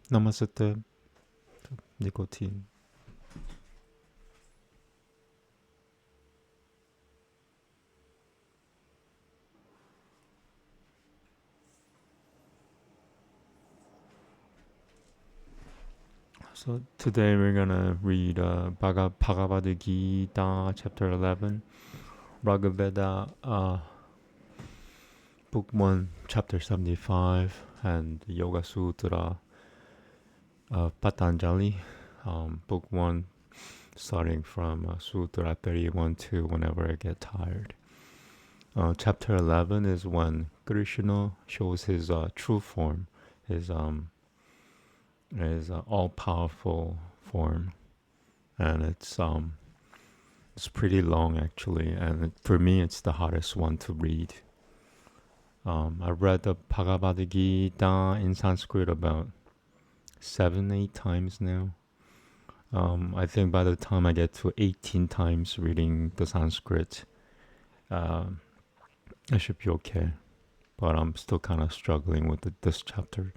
Namaste, nicotine. So today we're gonna read Bhagavad Gita, chapter 11, Rig Veda, book 1, chapter 75, and Yoga Sutra of Patanjali, book 1, starting from Sutra 31 to whenever I get tired. Chapter 11 is when Krishna shows his true form, his all-powerful form, and it's pretty long actually, and for me it's the hardest one to read. I've read the Bhagavad Gita in Sanskrit about 7-8 times now. I think by the time I get to 18 times reading the Sanskrit, I should be okay. But I'm still kind of struggling with this chapter.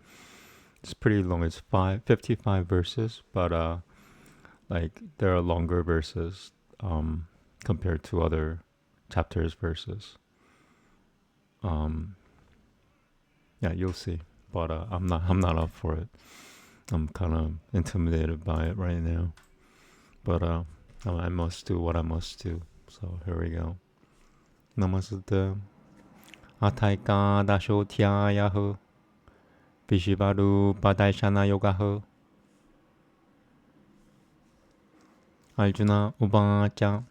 It's pretty long. It's 55 verses, but like there are longer verses compared to other chapters verses. Yeah, you'll see. But I'm not up for it. I'm kind of intimidated by it right now. But I must do what I must do. So here we go. Namaste. Ataika dashotyaya Vishivaru Padashana Yoga Arjuna Uvacha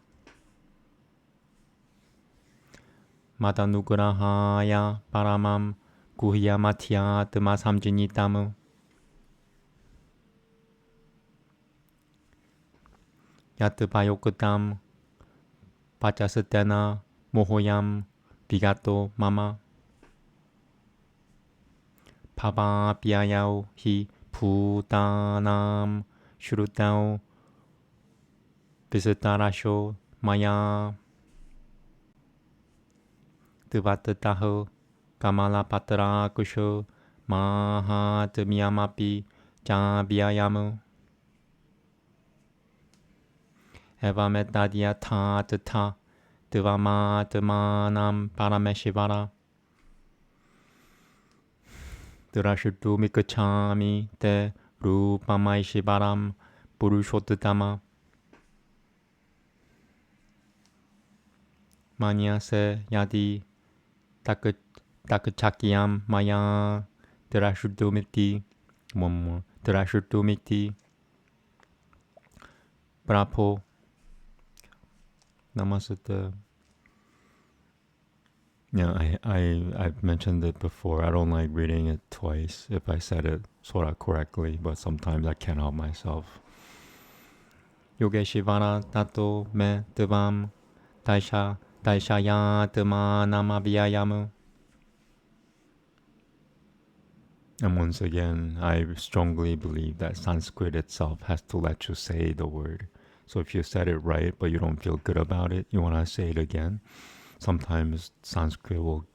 Matanugrahaya Paramam Guhyamatya Tamasamjinitam Yatpayokutam Pachasatana Mohoyam Vigato Mama Pavapyayau Hi Bhutanam Shrutau Visitarasho Maya Tivatataho Kamalapatra Kusho Mahatmyamapi Jabhyayamu Evametadhyatha Tata Tivamatmanam Parameshivara Durashutu Mikachami Te Rupamai Shivaram Purushottama Manyase Yadi Takachakyam Maya Durashutumiti. One more. Durashutumiti Prapo. Namaste. Yeah, I've mentioned it before. I don't like reading it twice if I said it sort of correctly, but sometimes I can't help myself. Yoga Shivana Tato Me Devam Daishaya Dema Namaviyayamu. And once again, I strongly believe that Sanskrit itself has to let you say the word. So if you said it right, but you don't feel good about it, you want to say it again. Sometimes Sanskrit will,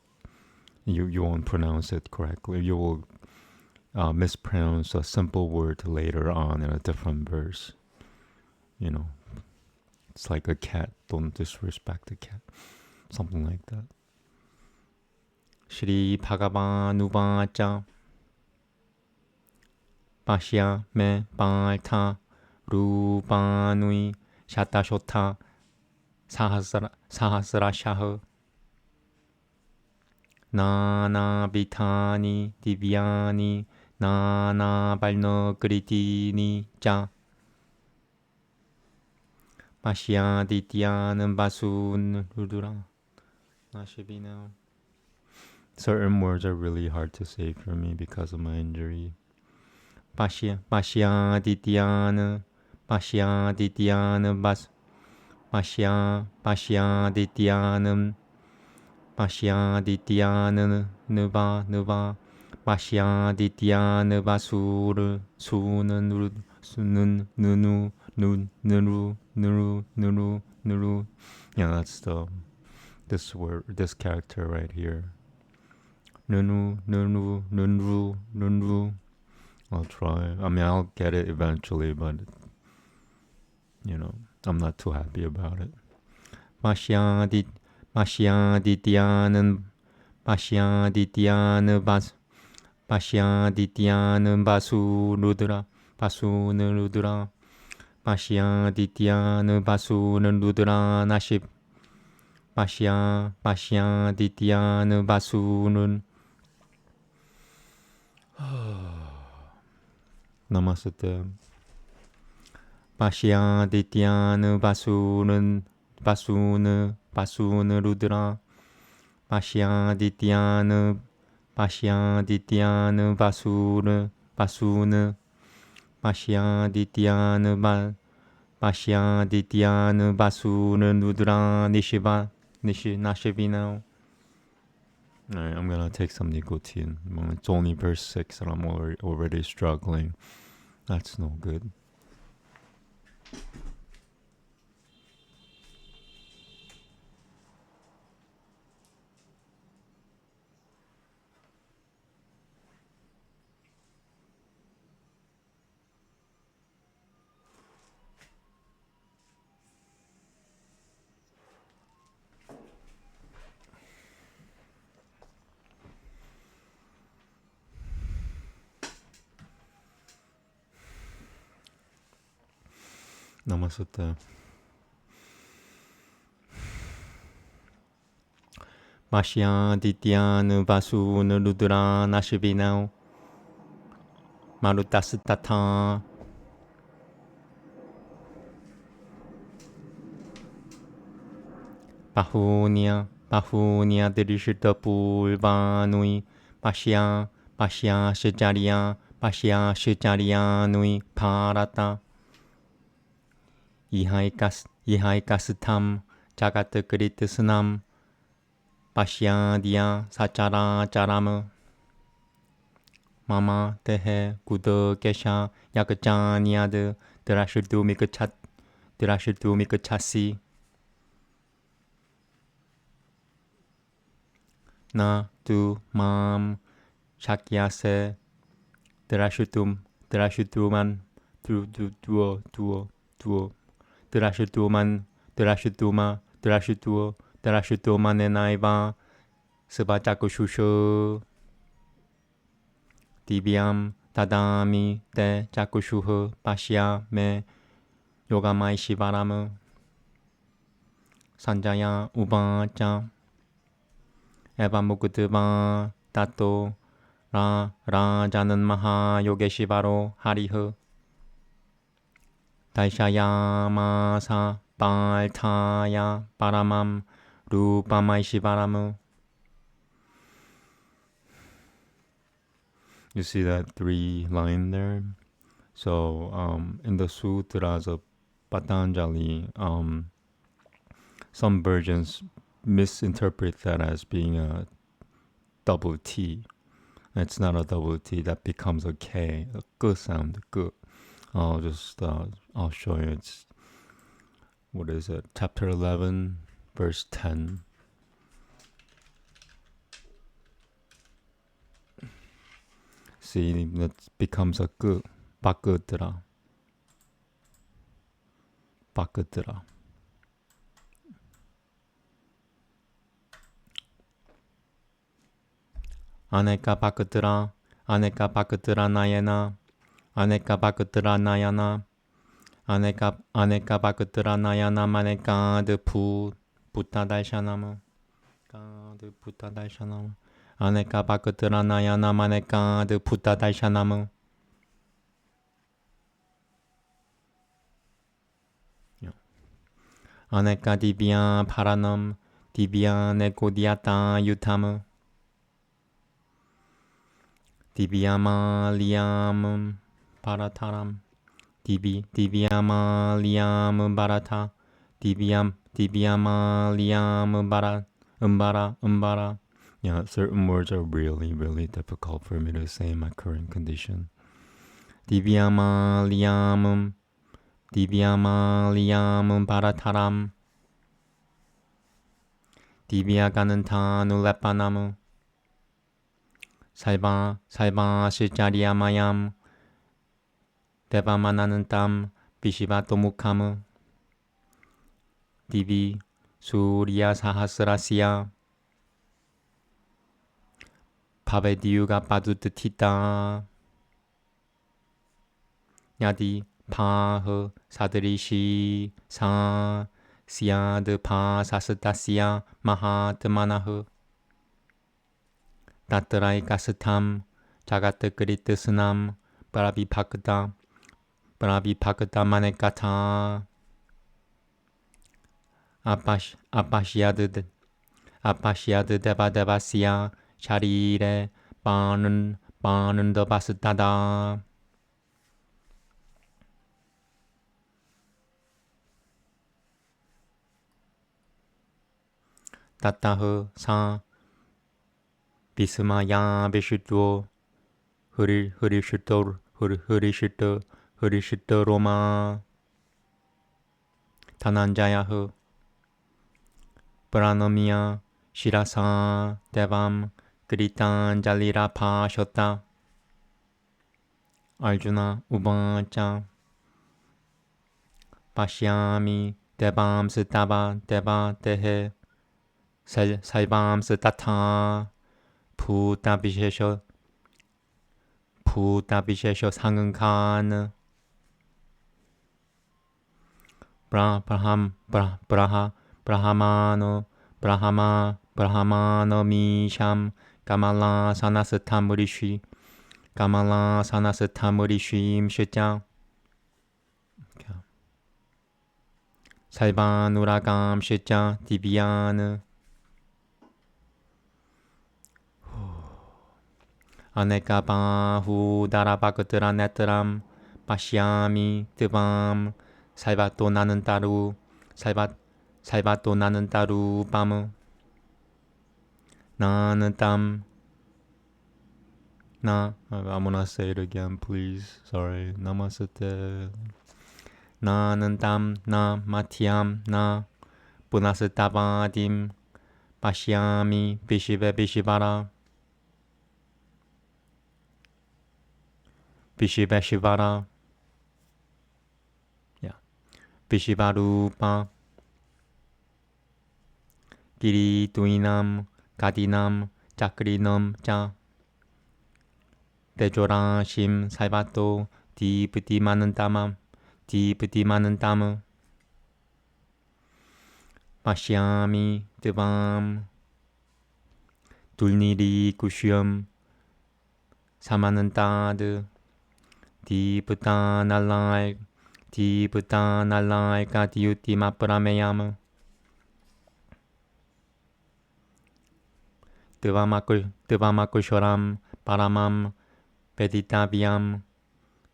you won't pronounce it correctly. You will mispronounce a simple word later on in a different verse. You know, it's like a cat. Don't disrespect the cat. Something like that. Shri Bhagavan Pashya me Balta Rupanui Shatashota Sahasrashaha Nana Vitani Divyani Nana Balno Kritini Cha Pashya Dityanam Basun Rudura. That should be now. Certain words are really hard to say for me because of my injury. Pashya Dityana Bas Pashya Dityanam Pashya Dityana Nuva Pashya Dityana Basur Sunun Sunun Nunu Nun Nuru Nuru Nuru Nuru. Yeah, that's this character right here. Nunu Nunu Nunru Nunru. Well, I'll try. I mean, I'll get it eventually, but I'm not too happy about it. 마시아디티아는 바수누드라 마시아디티아는 바수는 루드라 나십 마시아디티아는 바수는 Namaste. 마시아디티아는 바수는 루드라 마시아디티아는 바수는 마시아디티아는 바수는 루드라 나시비나오. Alright, I'm gonna take some nicotine. It's only verse 6 and I'm already struggling. That's no good. Namaste. 마시아디티아는 바수는 루드라 나시비나오 마루타스타타 바후니아 드리시터 불바누이 바시아 시자리아 누이 파라타 이하이카스탐 자가트 그리트 스남 바시아디아 사차라 짜라무 마마 테헤 구드 게샤 야그자니아드 드라실두미그 차시 나 두 맘 샤키아세 드라실두만 두어 드라실두만의 나이바 스바자쿠슈슈 디비암 다다미 테 자쿠슈흐 바시아 메 요가마이 시바라무 산자야 우바짜 에바무쿠드바 다토 라자는 마하 요게시바로 하리흐 달샤야마사 발타야 바라맘 루파마이시바라무. You see that 3 line there? So in the sutras of Patanjali, some versions misinterpret that as being a double T. It's not a double T, that becomes a K, a K sound, K. I'll show you. It's, what is it? Chapter 11, verse 10. See, that becomes a K. 바끄더라. 아네까 바끄더라 나예나 아네까 바끄더라 나야나 아네까 바끄더라 나야나 마네까 부타달샤나무 아네까 바끄더라 나야나 마네까 부타달샤나무. 아네까 디비아 파라넘 디비아 네코디아타 유타무 디비아말리암 바라타람 디비아말리암 바라타 디비아말리암 바라 음바라. Yeah, certain words are really difficult for me to say in my current condition. 디비아말리암 바라타람 디비아가는 타눌레파나무 살바 시자리아마얌 Devamanantam Vishivatomukham Divi Surya Sahasrasya Pavediyuga Padutthita Yadi Paha Sadrishi Sa Syad Pa Sastasya Mahatmanah Tatrai Kasatam Jagatakritasnam Parabhipakta Manekata Apashyad Devadevasya Sharire Panandabastada Tataha Sa Vismaya Vishudvo Hurishita Roma Tananjaya Pranamiya Shirasa Devam Kritanjalira Pashota Arjuna Uvacha Pashyami Devam Sitava Deva Dehe Saivam Sitatha Bhuta Vishesha Sangankan Brahmano Misham Kamala Sanasatamurishim Shitya Saivanuragam Shitya Divyan Anekabahu Darabhagatra Netram Pashyami Divam Saivato Nanantaru Bam Nanantam I'm gonna say it again, please. Sorry. Namaste. Nanantam na Matyam na Punasatavadim Pashyami Vishivara Vishivarupa Giri Duinam Kadinam Chakrinam Cha Tejorashim Saivato Dipatimanantama Pashyami Devam Dulniri Kushyam Samanantad Diputanalai Katiyutima Parameyam Devamakusharam Paramam Veditavyam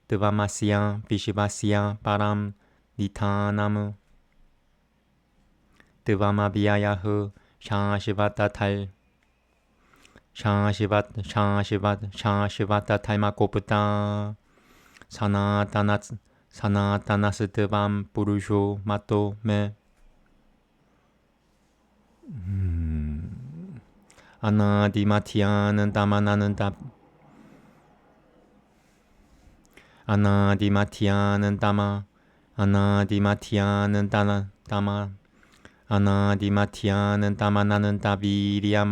Devamasya Vishivasya Param Nitanam Devamabhyayahu Shashivatathai Shashivatathai Sanatanasadevam Purusho Mato Me Anadimatyanandama Anadimatyanandavirya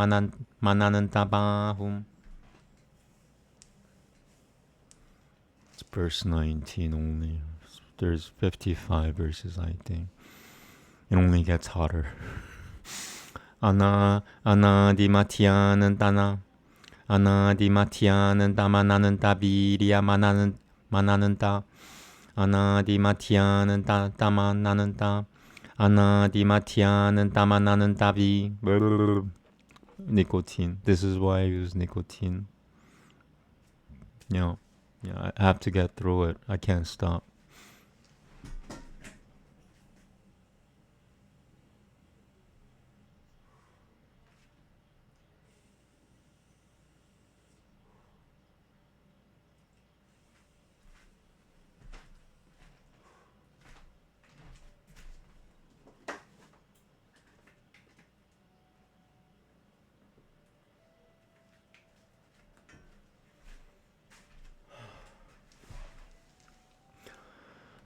Mananantabahum. It's verse 19 only. There's 55 verses, I think. It only gets hotter. Anadimatyanandama Anadimatyanandavirya Manananta Anadimatyanandamananantavi nicotine. This is why I use nicotine. Yeah, I have to get through it. I can't stop.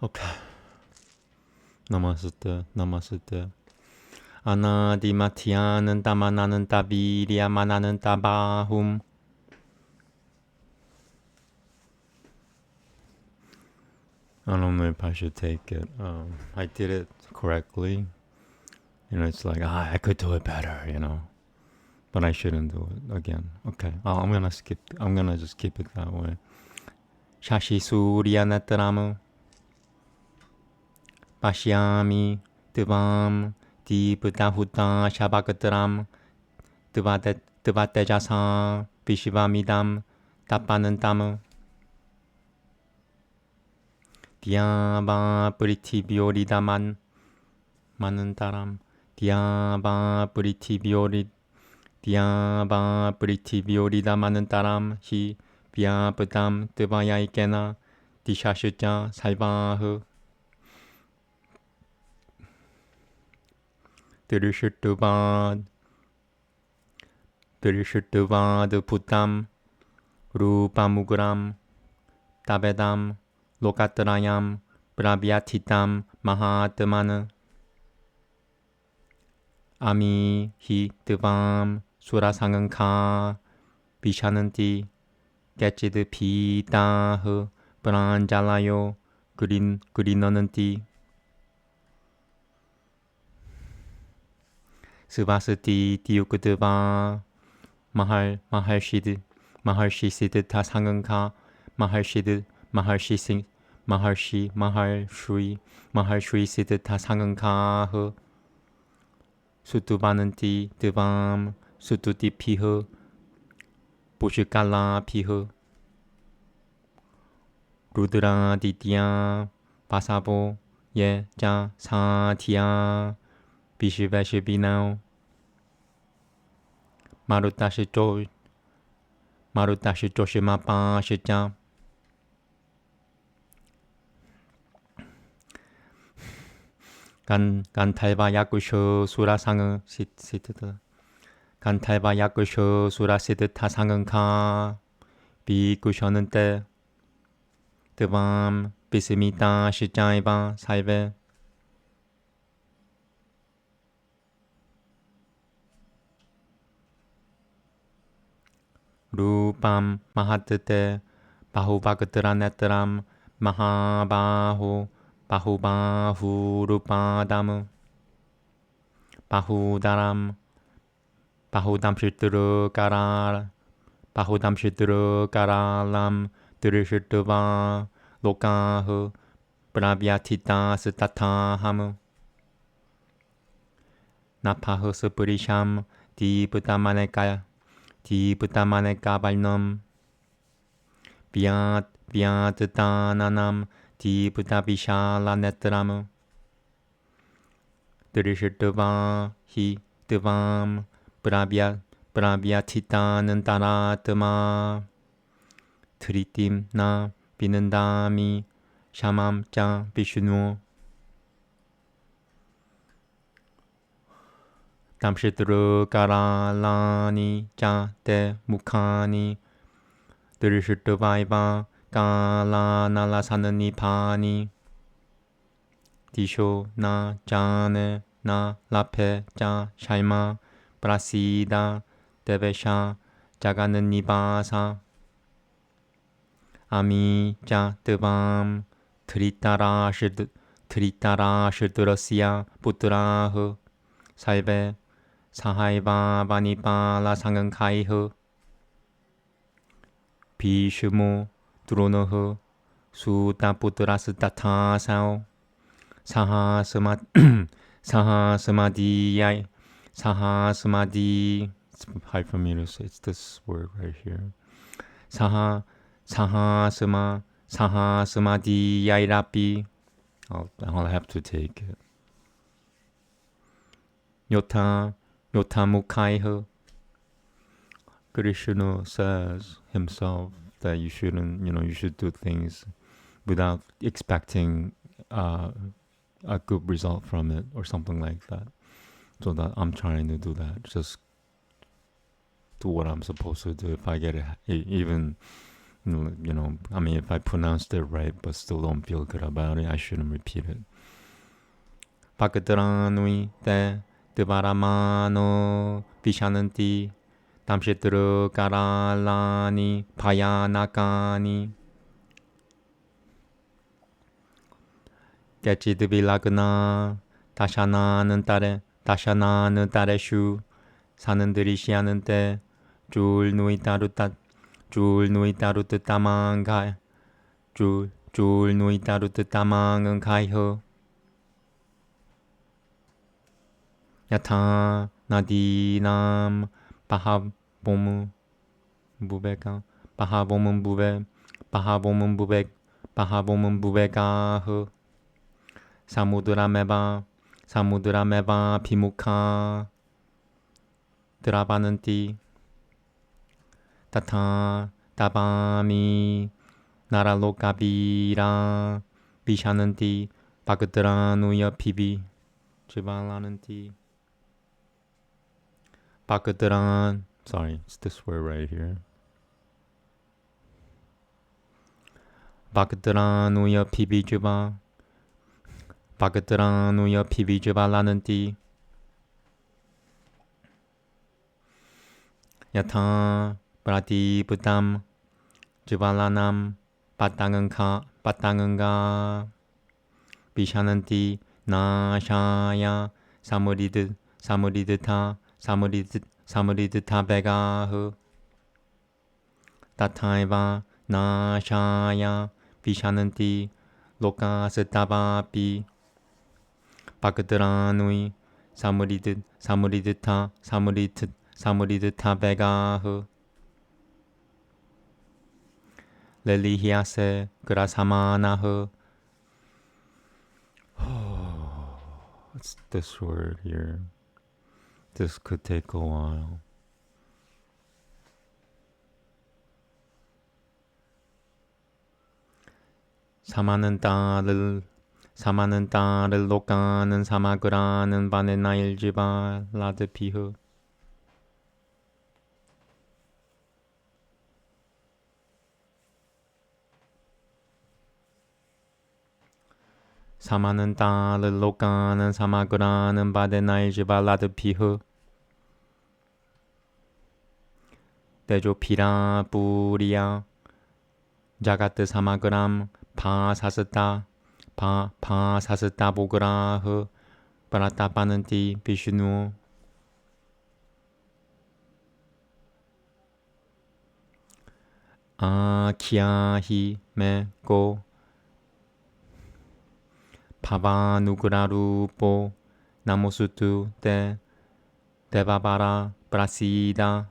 Okay. Namaste, namaste. Anadimatiyanan tamananan tabiriyamananan tabahum. I don't know if I should take it. I did it correctly. It's like, I could do it better, but I shouldn't do it again. Okay, I'm gonna just keep it that way. Shashi Suryanataramu Pashyami Divam Dibutahuta Shabakatram Divatejasa Vishivamidam Tapanantam Dyava Pritibhyoridaman Manantaram Dyava Pritibhyoridamanantaram Hi Vyapadam Devayaikena Dishashutya Saivahu Dirishituvad Putam Rupamuguram Tabedam Lokatrayam Prabhyatitam Mahatmana Ami Hi Devam Surasanganka Vishananti Gachid Pitahu Pranjalayo Gurinananti Sivasati Diyukudeva Maharshi Siddhata Sanganka Maharshi Siddhata Sanganka Sutubananti Devam Sututi Pihu Pushikala Pihu Rudra Ditya Pasabo Ye Ja Satya Vishivashibinao Marutashi Joshimapa Shija Gantalva Yakusho Sura Sang Siddhata Gantalva Yakusho Sura Siddhata Sanganka Bikushonante Devam Bisimita Shijaiva Saive Rupam Mahatete Bahubhagatara Netram Mahabahu Bahubahu Rupadam Bahudam Shidru Karalam Dirishituva Lokahu Prabhyatita Sitataham Napahu Supurisham Dibutamaneka Balnam Vyatananam Dibutavishala Netram Dirishituva Hi Divam Prabhyatitanantaratma Tritim Na Binandami Shamam Cha Vishnu Tamshitru Karalani Cha Te Mukhani Dirishituvaiva Kalanalasanani Pani Disho Na Jane Na Lape Ja Shaima Prasida Devesha Jagananibasa Ami Ja Devam Tritara Shidurasya Putrahu Saive Sahaiva Vanipala Sangankaihu Bhishmo Dronahu Sutaputrasdatha Sao Sahasamadhi it's hard for me to say, it's this word right here. Sahasamadhi Yairapi. I'll have to take it. Yota Mukhaiha. Krishna says himself that you shouldn't, you should do things without expecting a good result from it or something like that. So that I'm trying to do that. Just do what I'm supposed to do. If I get it even You know, I mean, if I pronounced it right but still don't feel good about it, I shouldn't repeat it. 바그드라누이 때 드바라마노 비샤는띠 담시드르 까랄라니 바야나까니 깨치드빌라그나 다샤나는 딸에 슈 사는 들이시하는 때 줄 누이 따루 뜻다망 줄 누이 따루 뜻다망은 가이허 야타 나디남 바하보무 부베가 바하보문 부베가흐 사무드라메바 비무카 드라바는띠 타타 다바미 나라로카비라 비샤는띠 바그드라누여 피비 지발라는띠 바그드란 sorry, it's this word right here. 바그드라누여 피비주바 바그드라누여 피비주발라는띠 야타 브라디부담 주발라남 바땅은가 비샤는띠 나샤야 사무리드타 베가흐 따타이바 나샤야 비샤는띠 로카스타바비 바그드라누이 사무리드타 베가흐 렐리히아세 그라사마나흐. It's this word here. This could take a while. 사마는 딸을 녹가는 사마그라는 바네나일지바 라드피흐 사마는 딸을 녹가는 사마그라는 바네나일지바 라드피흐 데조피라 뿌리야 자가트 사마그람 파사스타 보그라흐 바라타파는티 비슈누 아키아히 메고 파바누그라루포 나모수투 테 데바바라 브라시다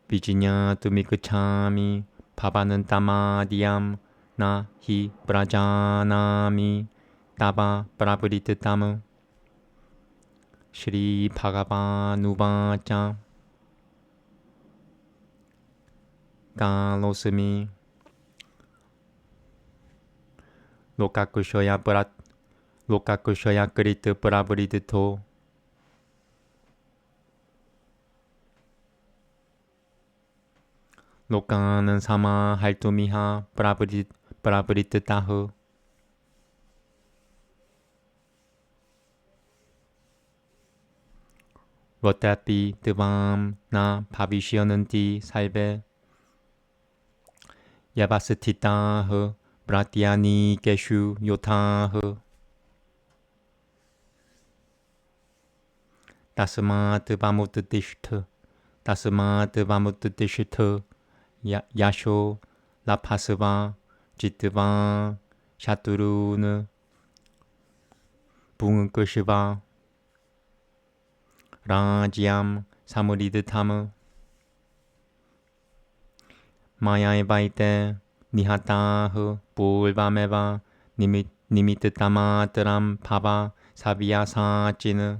비지냐 투미크차미 바바는 따마디암 나히 브라자나미 따바 브라브리트타무 시리 바가바누바짱 까로스미 로카쿠쇼야 그리트 브라브리드토 로카는 사마 할투미하 브라브리트타흐 로타피 드밤 나 바비시어는티 살베 야바스티타흐 브라티아니 게슈 요타흐 다스마트 바무트티슈트 야쇼 라파스바 지트바 샤투루느 붕은끄시바 라지암 사무리드타무 마야에바이테 니하타흐 불바메바 니미트타마트람 파바 사비야사찌느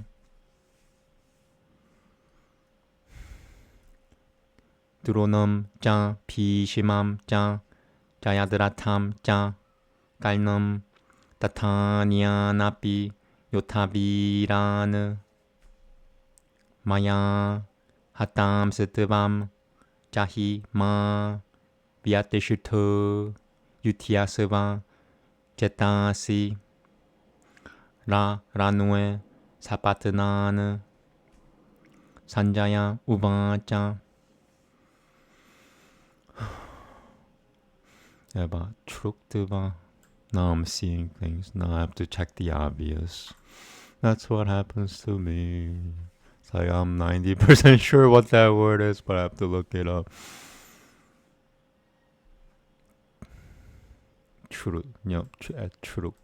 드로넘 짜 피시맘 짜 자야드라탐 짜 깔넘 타타니아나피 요타비라느 마야 하탐 스트밤 Jahi ma Vyatishito Yutiasava Jetasi Ranue Sapatanana Sanjaya Uvacha. About Truktiva. Now I'm seeing things. Now I have to check the obvious. That's what happens to me. It's like I'm 90% sure what that word is, but I have to look it up. Trut. Yep. Trut.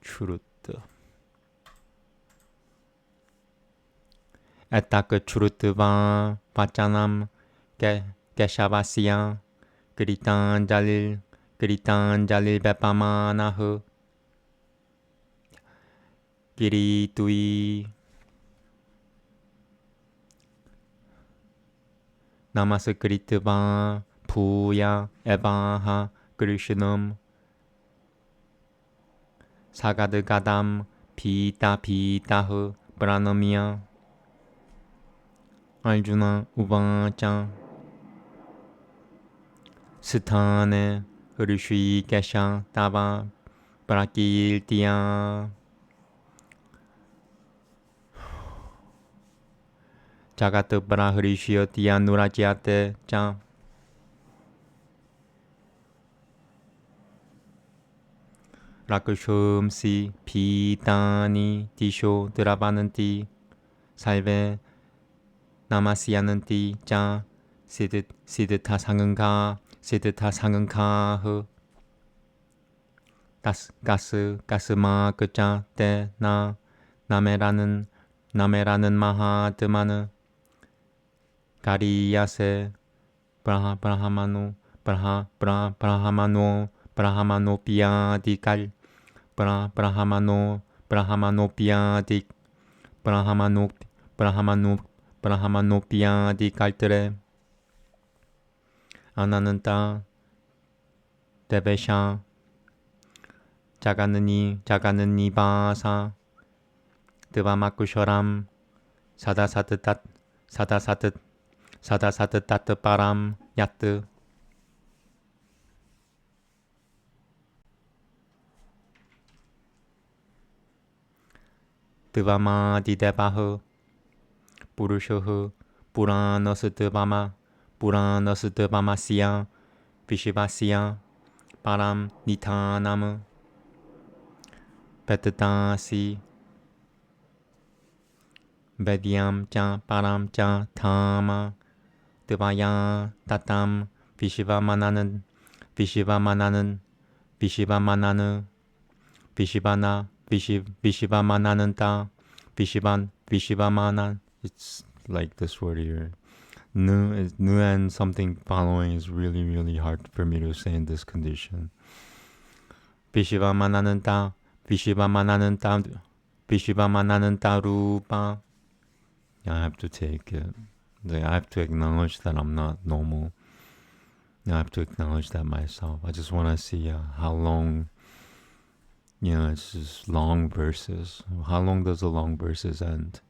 Trut. Etaka Trutva Vachanam Keshavasya Kritanjalil Bepamanahu Giritui Namaskritva Puya Evaha Krishnam Sagadgadam Pitahu Pranamya Arjuna Uvacha Sthane Rishi Kesha Tava Prakirtiya Jagat Brahrishyatya Nurajyate Cha Rakushumsi Pitani Tisho Dravananti Salve Namasyananti Cha Siddhita Sanganka 가스 그자 때나 남해라는 마하드마는 가리야세 브라하마노피아디칼 브라하마노피아디칼들의 아나는따 데베샤 자가느니 바사 드바마쿠쇼람 사다사트 따뜻바람 야뜨 드바마디데바흐 부르쇼흐 부라너스드바마시야 비시바시야 바람 니타나무 베트다시 베디암 짜 바람 짜 타마 드바야 따담 비시바마나는 비시바마나는 따 비시바마난. It's like this word here. Nu and something following is really, really hard for me to say in this condition. 비시바마나는 따루바. I have to take it. I have to acknowledge that I'm not normal. I have to acknowledge that myself. I just want to see how long, it's just long verses. How long does the long verses end?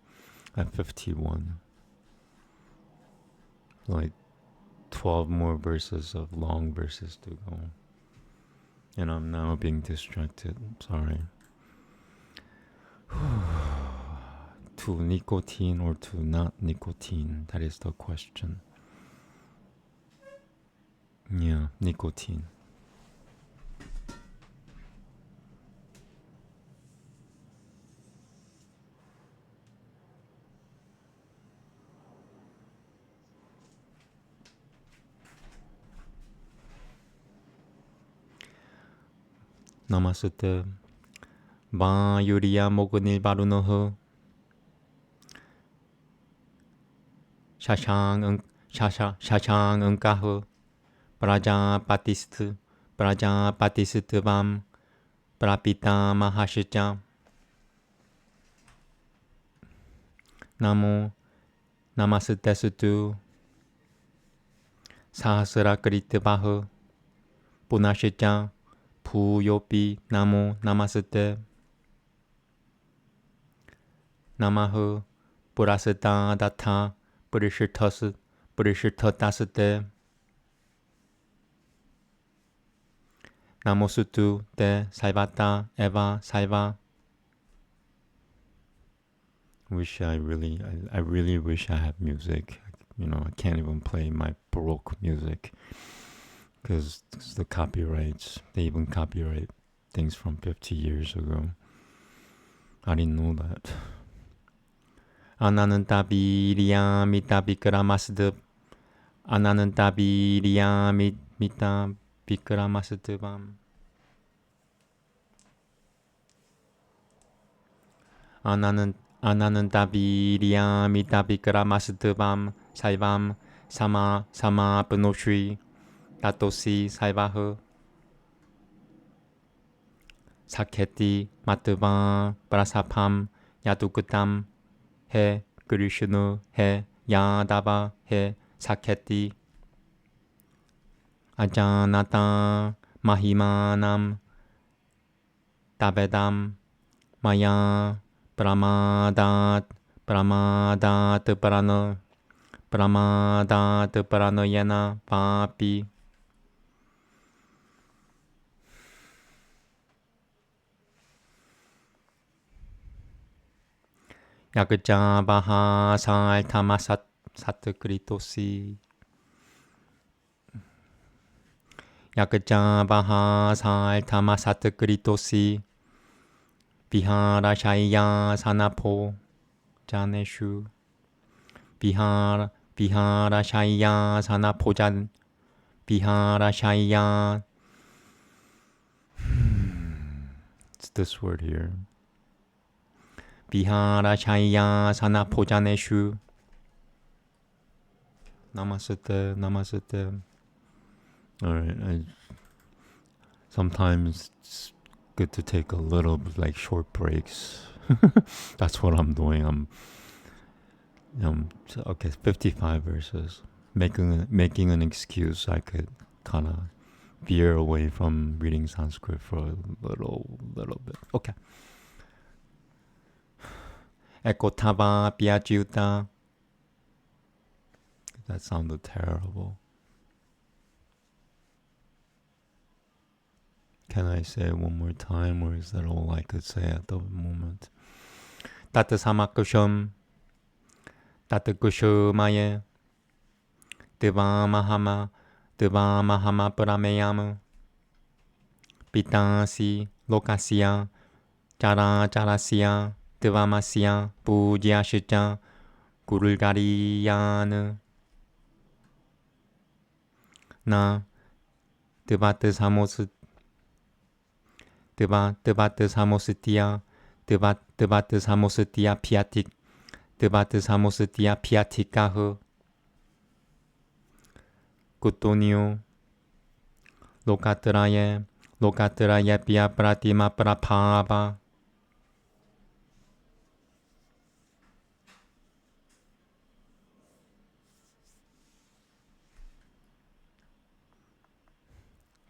At 51. Like 12 more verses of long verses to go. And I'm now being distracted. Sorry. To nicotine or to not nicotine? That is the question. Yeah, nicotine. Namaste. 마 유리야 모근일 바루노흐 샤샹 응까흐 브라자파티스트 밤 브라피타 마하시자 나모 나마스테스투 사하스라 그리트바흐 부나시자 부요비 나모 나마스테 나마흐 브라스타 다타 브리시터스 Purishita Tasate Namosutu De Saivata Eva Saiva. I really wish I had music. I can't even play my Baroque music because the copyrights, they even copyright things from 50 years ago. I didn't know that. Ananan tabiria mita bikramasdub. Ananan tabiria mita bikramasdubam. Ananan tabiria mita bikramasdubam. Saivam sama panoshri. Tatosi saivaha. Saketi matava prasapam yadukutam. He Krishna he Yadava he Saketi Ajanata Mahimanam Tabedam Maya Pramadat Paranayana Papi. Yagaja Baha Sal Tamasat Satkritosi. Yagaja Baha Sal Tamasat Kritosi. Vihara Shaya Sanapo Janeshu. Vihara Shaya Sanapojan. Vihara Shaya. It's this word here. Vihara Shaya Sanapojaneshu. Namaste. Alright, sometimes it's good to take a little short breaks. That's what I'm doing. I'm 55 verses. Making an excuse I could kind of veer away from reading Sanskrit for a little bit. Okay. Ekotava Piajuta. That sounded terrible. Can I say it one more time, or is that all I could say at the moment? Tata Samakusham. Tata Kushumaye. Deva Mahama Parameyama. Pitansi Lokasya. Charasya. Devamasya Pudyashita Gurulgariyana. Na Devata Samositya Piatik. Devata Samositya Piatikaha. Kutonio Lokatraya Pia Pratima Prapava.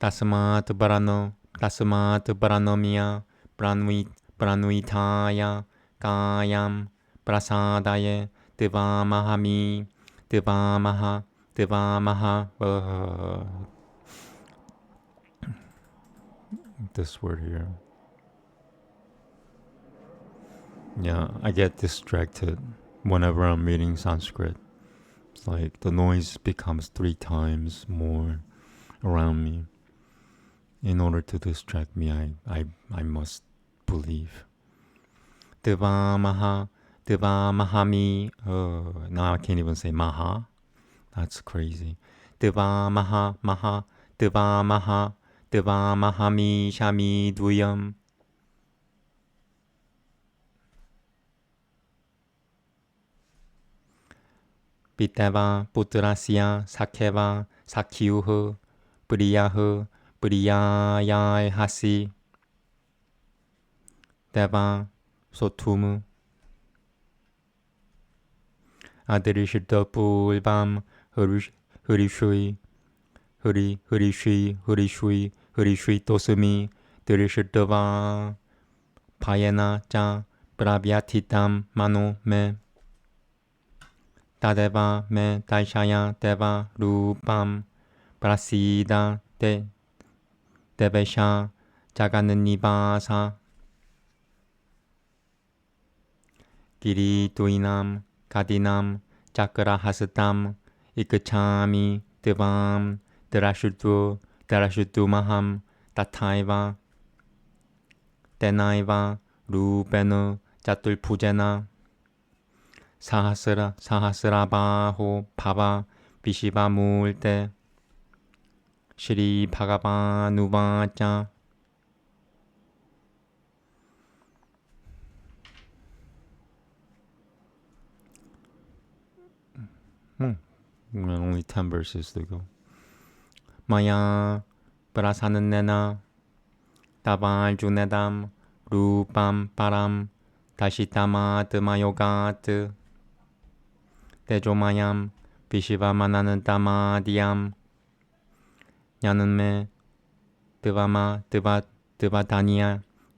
Tasmat Baranomia Pranuitaya Kayam Prasadaye Devamaha this word here. Yeah, I get distracted whenever I'm reading Sanskrit. It's like the noise becomes 3 times more around me. In order to distract me, I must believe. Devamahami. Now I can't even say Maha. That's crazy. Devamahami Shami Duyam. Piteva Putrasya Sakeva Sakyuha Priyayai Hasi. Deva Sotumu. Adirishita Pulvam Hurishui Tosumi Dirishitava Payana Cha Pravyatitam Mano Me. Tadeva me daishaya deva rupam prasida de devesha jagananivasa Girituinam kadinam chakrahastam ikachami devam darashutu maham tataiva tenaiva rupena jatulpujena sahasrabaho bhava vishiva multe Shri Bhagavanuvacha. Only 10 verses to go. Maya prasananena taval junedam rupam param tashitama tamayogat tejomayam vishivamanantamadiyam nyananme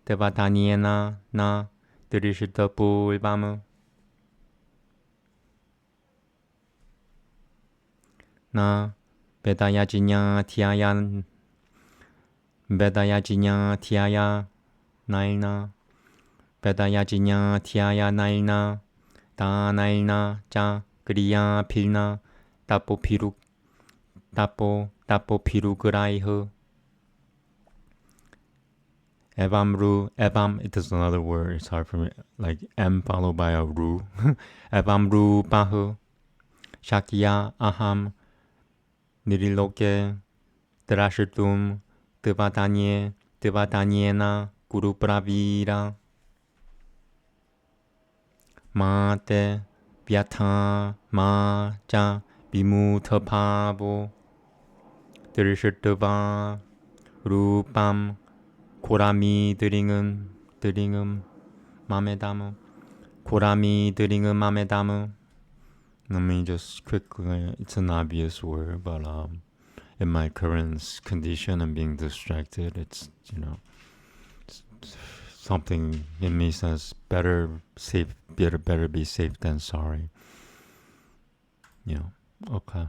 devadaniena na dirishitapulvam na Vedayajinya Tiaya Nailna Vedayajinya Tiaya Nailna Da Nailna Ja Kriya Pilna Tapo Piruguraihu Evam, it is another word, it's hard for me, like M followed by a Ru. Evam Ru Bahu Shakya Aham Niriloke Drashitum Devadanyena Guru Pravira Mate Vyata Ma Ja Vimutapavo Drishitava Rupam Korami Dringum Mamedamu Korami Dringum Mamedamu. Let me just quickly, it's an obvious word, but in my current condition and being distracted, it's, something in me says better be safe than sorry. Okay.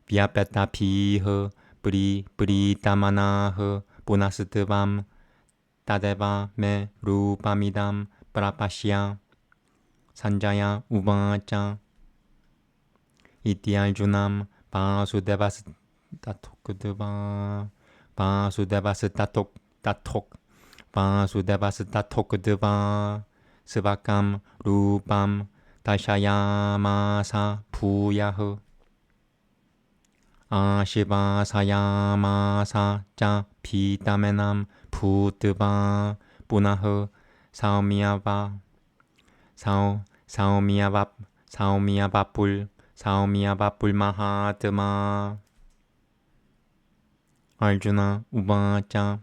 Vyapetapiha Britamanaha Punastvam Tadeva me rupamidam prapashya sanjaya uvacha ityarjunam Vasudevastatokdeva svakam rupam dashayamasa bhuyaha Ashivasayamasa cha pitamenam Bhutva Punaha Saumyavapul Mahatma Arjuna Uvacha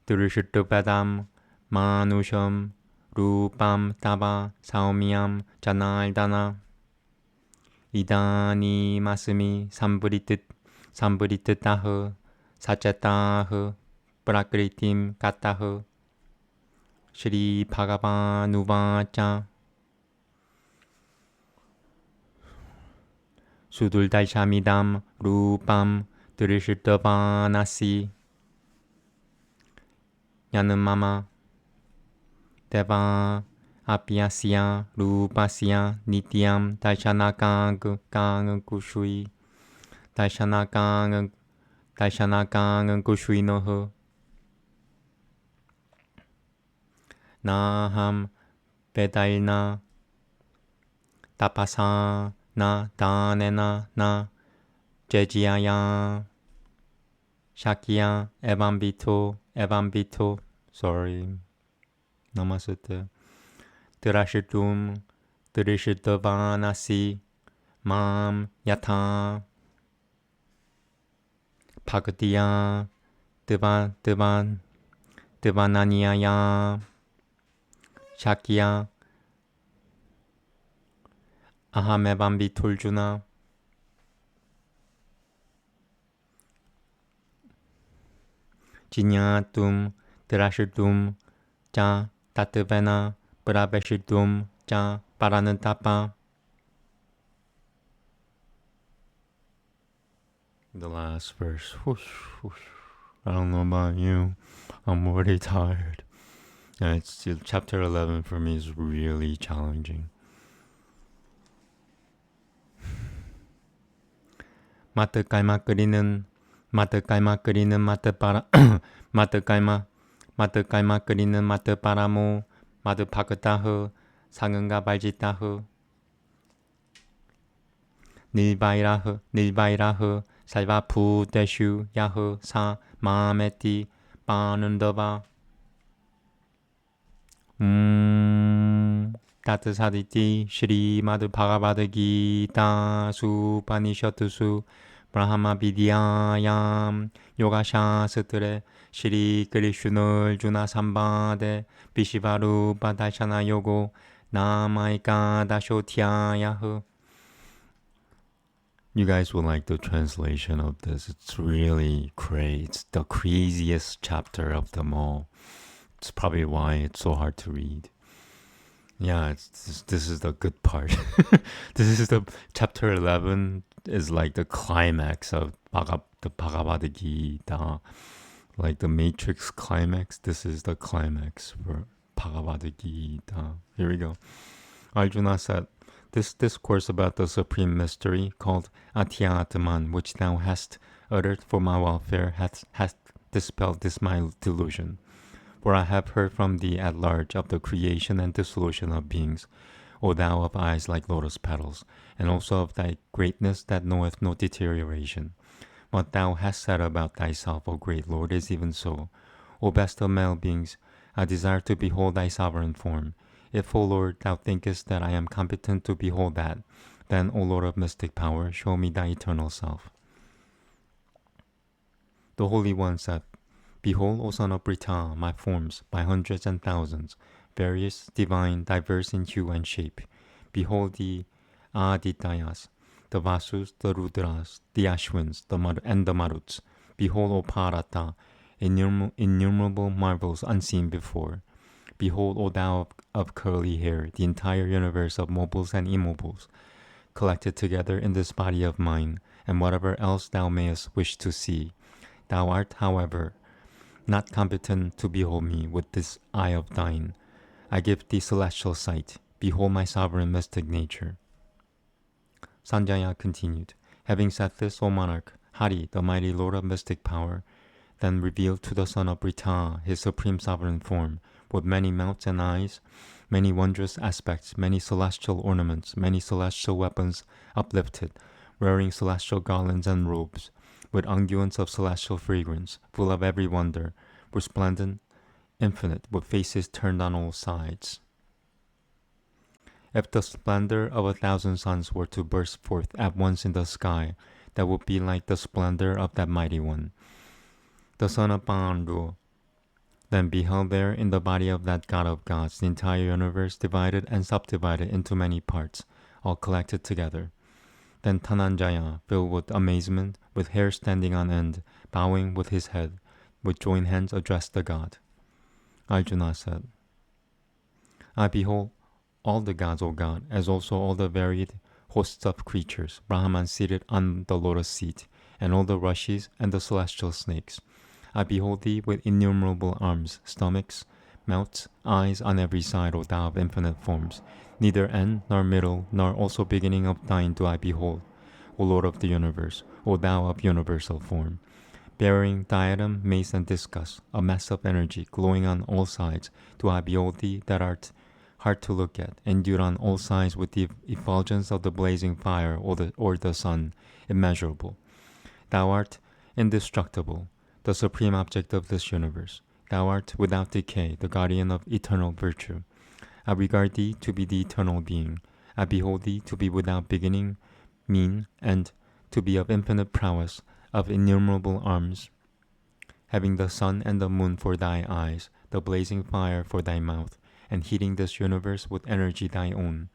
Durishitupadam Manusham Rupam Tava Saumyam Janardana Idani Masumi Samburititaha Sachataha Prakritim Kataha Shri Bhagavanuvacha Suduldaishamidam Rupam Dirishitavanasi Yanamama Deva Apyasya Rupasya Nityam Daishanakang Kushui Daishanakang Kushuinoho Naham Vedailna Tapasa Na Danena Na Jejiyaya Shakya Evambito sorry Namaste Dirishitavanasi Mam Yata Bhagatiya Devananyaya Shakya Ahamevambituljuna Jinyatum, Terashidum, Ja, Tatavena, Brabeshidum, Ja, Paranantapa. The last verse. Whoosh, whoosh. I don't know about you. I'm already tired. And chapter 11 for me is really challenging. 마트 깔마 끓이는 마트 깔마 끓이는 마트 바라 마트 깔마 끓이는 마트 바라모 마트 파크타흐 상은가 발지타흐 닐바이라흐 살바푸 대슈 야흐 사 마메티 빠는더바 따뜻사디티 시리 마드 바가바드 기타 수파니셔트수 브라하마 비디아얌 요가 샤스트레 시리 그리슈널 주나 삼바데 비시바루 바다샤나 요고 나마이카 다쇼티아야흐. You guys will like the translation of this. It's really crazy. It's the craziest chapter of them all. It's probably why it's so hard to read. Yeah, this is the good part. This is the chapter 11 is like the climax of the Bhagavad Gita, like the Matrix climax. This is the climax for Bhagavad Gita. Here we go. Arjuna said, this discourse about the supreme mystery called Atyatman, which thou hast uttered for my welfare, hath dispelled this my delusion. For I have heard from thee at large of the creation and dissolution of beings, O thou of eyes like lotus petals, and also of thy greatness that knoweth no deterioration. What thou hast said about thyself, O great Lord, is even so. O best of male beings, I desire to behold thy sovereign form. If, O Lord, thou thinkest that I am competent to behold that, then, O Lord of mystic power, show me thy eternal self. The Holy One said, Behold, O son of Brita, my forms, by hundreds and thousands, various, divine, diverse in hue and shape. Behold the Adityas, the Vasus, the Rudras, the Ashwins, and the Maruts. Behold, O Parata, innumerable marvels unseen before. Behold, O thou of curly hair, the entire universe of mobiles and immobiles, collected together in this body of mine, and whatever else thou mayest wish to see. Thou art, however, not competent to behold me with this eye of thine. I give thee celestial sight. Behold my sovereign mystic nature. Sanjaya continued, Having said this, O monarch, Hari, the mighty lord of mystic power, then revealed to the son of Brita his supreme sovereign form, with many mouths and eyes, many wondrous aspects, many celestial ornaments, many celestial weapons uplifted, wearing celestial garlands and robes, with unguents of celestial fragrance, full of every wonder, resplendent, infinite, with faces turned on all sides. If the splendor of 1,000 suns were to burst forth at once in the sky, that would be like the splendor of that mighty one. The son of Pandu then beheld there in the body of that god of gods the entire universe divided and subdivided into many parts, all collected together. Then Dhananjaya, filled with amazement, with hair standing on end, bowing with his head, with joined hands addressed the god. Arjuna said, I behold all the gods, O God, as also all the varied hosts of creatures, Brahman seated on the lotus seat, and all the rishis and the celestial snakes. I behold thee with innumerable arms, stomachs, mouths, eyes on every side, O thou of infinite forms. Neither end, nor middle, nor also beginning of thine do I behold, O Lord of the universe, O thou of universal form. Bearing diadem, mace, and discus, a mass of energy, glowing on all sides, do I behold thee that art hard to look at, endued on all sides with the effulgence of the blazing fire or the sun, immeasurable. Thou art indestructible, the supreme object of this universe. Thou art without decay, the guardian of eternal virtue. I regard thee to be the eternal being. I behold thee to be without beginning, mean, and to be of infinite prowess, of innumerable arms, having the sun and the moon for thy eyes, the blazing fire for thy mouth, and heating this universe with energy thy own.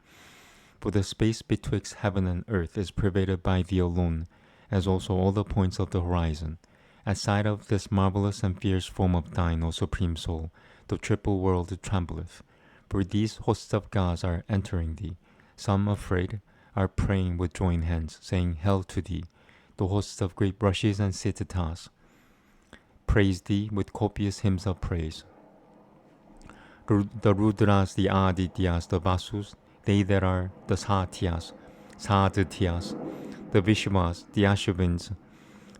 For the space betwixt heaven and earth is pervaded by thee alone, as also all the points of the horizon. At sight of this marvelous and fierce form of thine, O Supreme Soul, the triple world trembleth. For these hosts of gods are entering thee. Some, afraid, are praying with joined hands, saying, Hail to thee. The hosts of great brushes and siddhas praise thee with copious hymns of praise. The Rudras, the Adityas, the Vasus, they that are the Satyas, Sadhyas, the Vishvas, the Ashvins,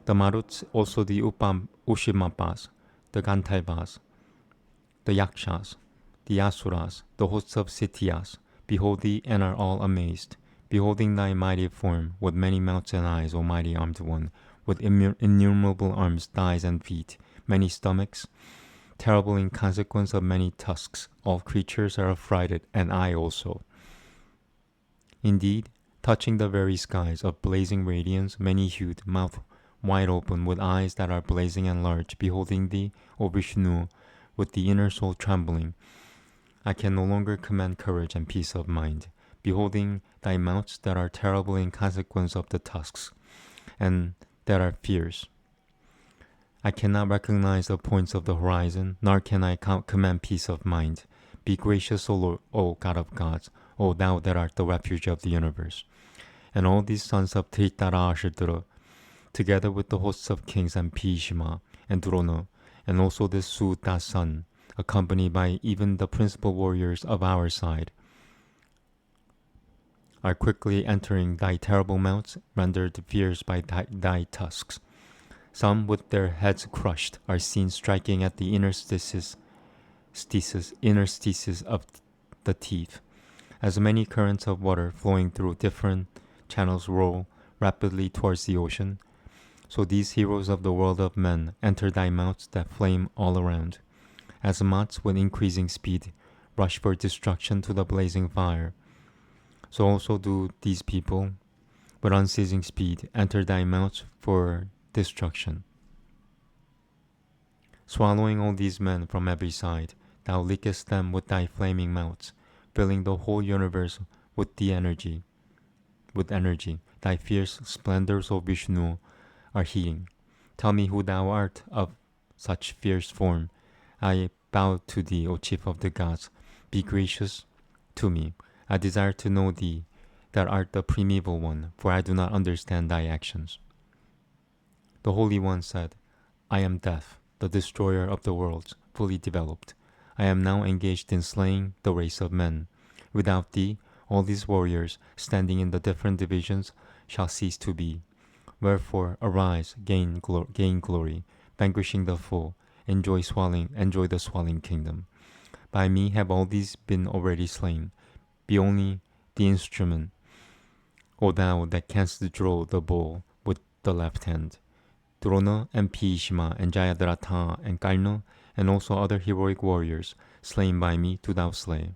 the Maruts, also the Ushimapas, the Gandharvas, the Yakshas, the Asuras, the hosts of Sityas, behold thee and are all amazed. Beholding thy mighty form, with many mouths and eyes, O mighty armed one, with innumerable arms, thighs, and feet, many stomachs, terrible in consequence of many tusks, all creatures are affrighted, and I also. Indeed, touching the very skies of blazing radiance, many-hued, mouth wide open, with eyes that are blazing and large, beholding thee, O Vishnu, with the inner soul trembling, I can no longer command courage and peace of mind. Beholding thy mouths that are terrible in consequence of the tusks, and that are fierce, I cannot recognize the points of the horizon, nor can I command peace of mind. Be gracious, O Lord, O God of gods, O thou that art the refuge of the universe. And all these sons of Dhritarashtra, together with the hosts of kings and Bhishma and Drona, and also this Sutta son, accompanied by even the principal warriors of our side, are quickly entering thy terrible mouths, rendered fierce by thy tusks. Some, with their heads crushed, are seen striking at the interstices of the teeth. As many currents of water flowing through different channels roll rapidly towards the ocean, so these heroes of the world of men enter thy mouths that flame all around. As moths with increasing speed rush for destruction to the blazing fire, so also do these people with unceasing speed enter thy mouths for destruction. Swallowing all these men from every side, thou lickest them with thy flaming mouths, filling the whole universe with energy. Thy fierce splendors, O Vishnu, are heating. Tell me who thou art of such fierce form. I bow to thee, O chief of the gods. Be gracious to me. I desire to know thee, that art the primeval one, for I do not understand thy actions. The Holy One said, I am death, the destroyer of the worlds, fully developed. I am now engaged in slaying the race of men. Without thee, all these warriors, standing in the different divisions, shall cease to be. Wherefore, arise, gain glory, vanquishing the foe, enjoy the swelling kingdom. By me have all these been already slain. Be only the instrument, O thou that canst draw the bow with the left hand. Drona and Bhishma and Jayadratha and Karna and also other heroic warriors slain by me do thou slay.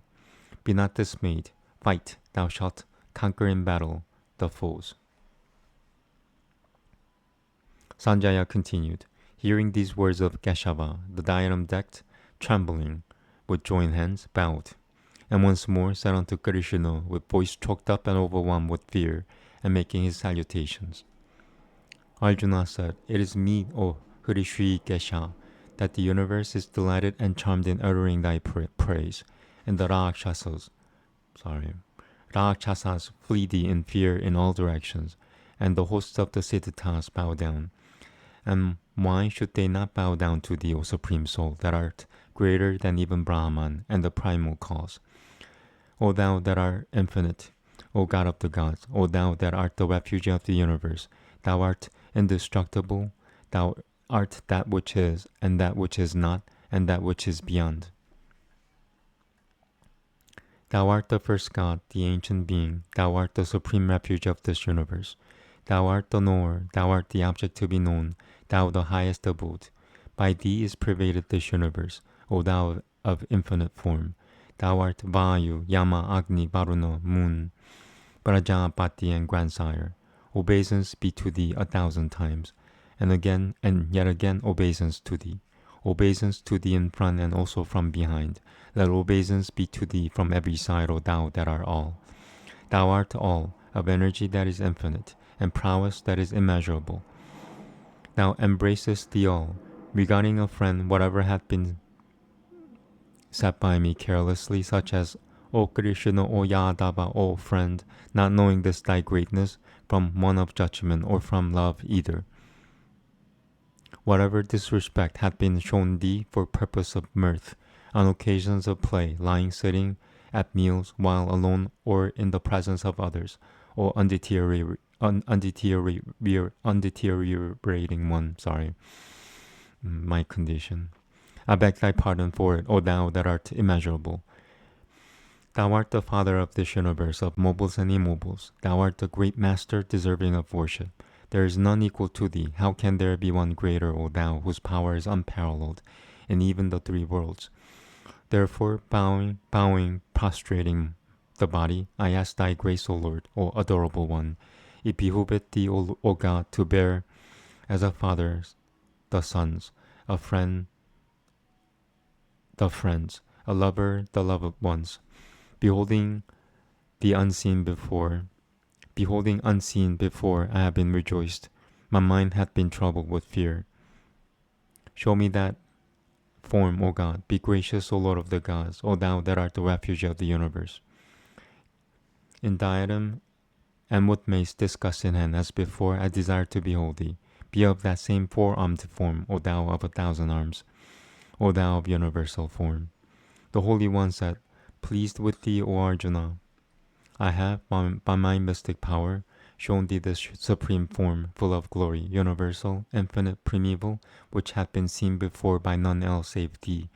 Be not dismayed. Fight, thou shalt conquer in battle the foes. Sanjaya continued. Hearing these words of Keshava, the diadem decked, trembling, with joined hands, bowed, and once more said unto Krishna with voice choked up and overwhelmed with fear, and making his salutations. Arjuna said, It is meet, O Hrishikesha, that the universe is delighted and charmed in uttering thy praise, and the Rakshasas flee thee in fear in all directions, and the hosts of the Siddhas bow down. And why should they not bow down to thee, O Supreme Soul, that art greater than even Brahman and the primal cause? O thou that art infinite, O God of the gods, O thou that art the refuge of the universe, thou art indestructible, thou art that which is, and that which is not, and that which is beyond. Thou art the first God, the ancient being, thou art the supreme refuge of this universe. Thou art the knower, thou art the object to be known, thou the highest abode. By thee is pervaded this universe, O thou of infinite form. Thou art Vayu, Yama, Agni, Varuna, Moon, Prajapati, and Grandsire. Obeisance be to thee 1,000 times, and again and yet again obeisance to thee. Obeisance to thee in front and also from behind. Let obeisance be to thee from every side, O thou that art all. Thou art all, of energy that is infinite, and prowess that is immeasurable. Thou embracest the all. Regarding a friend, whatever hath been said by me carelessly, such as, O Krishna, O Yadava, O friend, not knowing this thy greatness, from one of judgment or from love either. Whatever disrespect hath been shown thee for purpose of mirth, on occasions of play, lying, sitting, at meals, while alone, or in the presence of others, or undeteriorating one, my condition. I beg thy pardon for it, O thou that art immeasurable. Thou art the Father of this universe, of mobiles and immobiles. Thou art the great Master, deserving of worship. There is none equal to thee. How can there be one greater, O thou, whose power is unparalleled in even the three worlds? Therefore, bowing, prostrating the body, I ask thy grace, O Lord, O adorable one. It behooveth thee, O God, to bear as a father the sons, a friend the friends, a lover the loved ones. Beholding unseen before, I have been rejoiced. My mind hath been troubled with fear. Show me that form, O God. Be gracious, O Lord of the gods, O thou that art the refuge of the universe. In diadem and with mace discussed in hand, as before, I desire to behold thee. Be of that same four-armed form, O thou of 1,000 arms, O thou of universal form. The Holy One said, Pleased with thee, O Arjuna, I have, by my mystic power, shown thee this supreme form, full of glory, universal, infinite, primeval, which hath been seen before by none else save thee.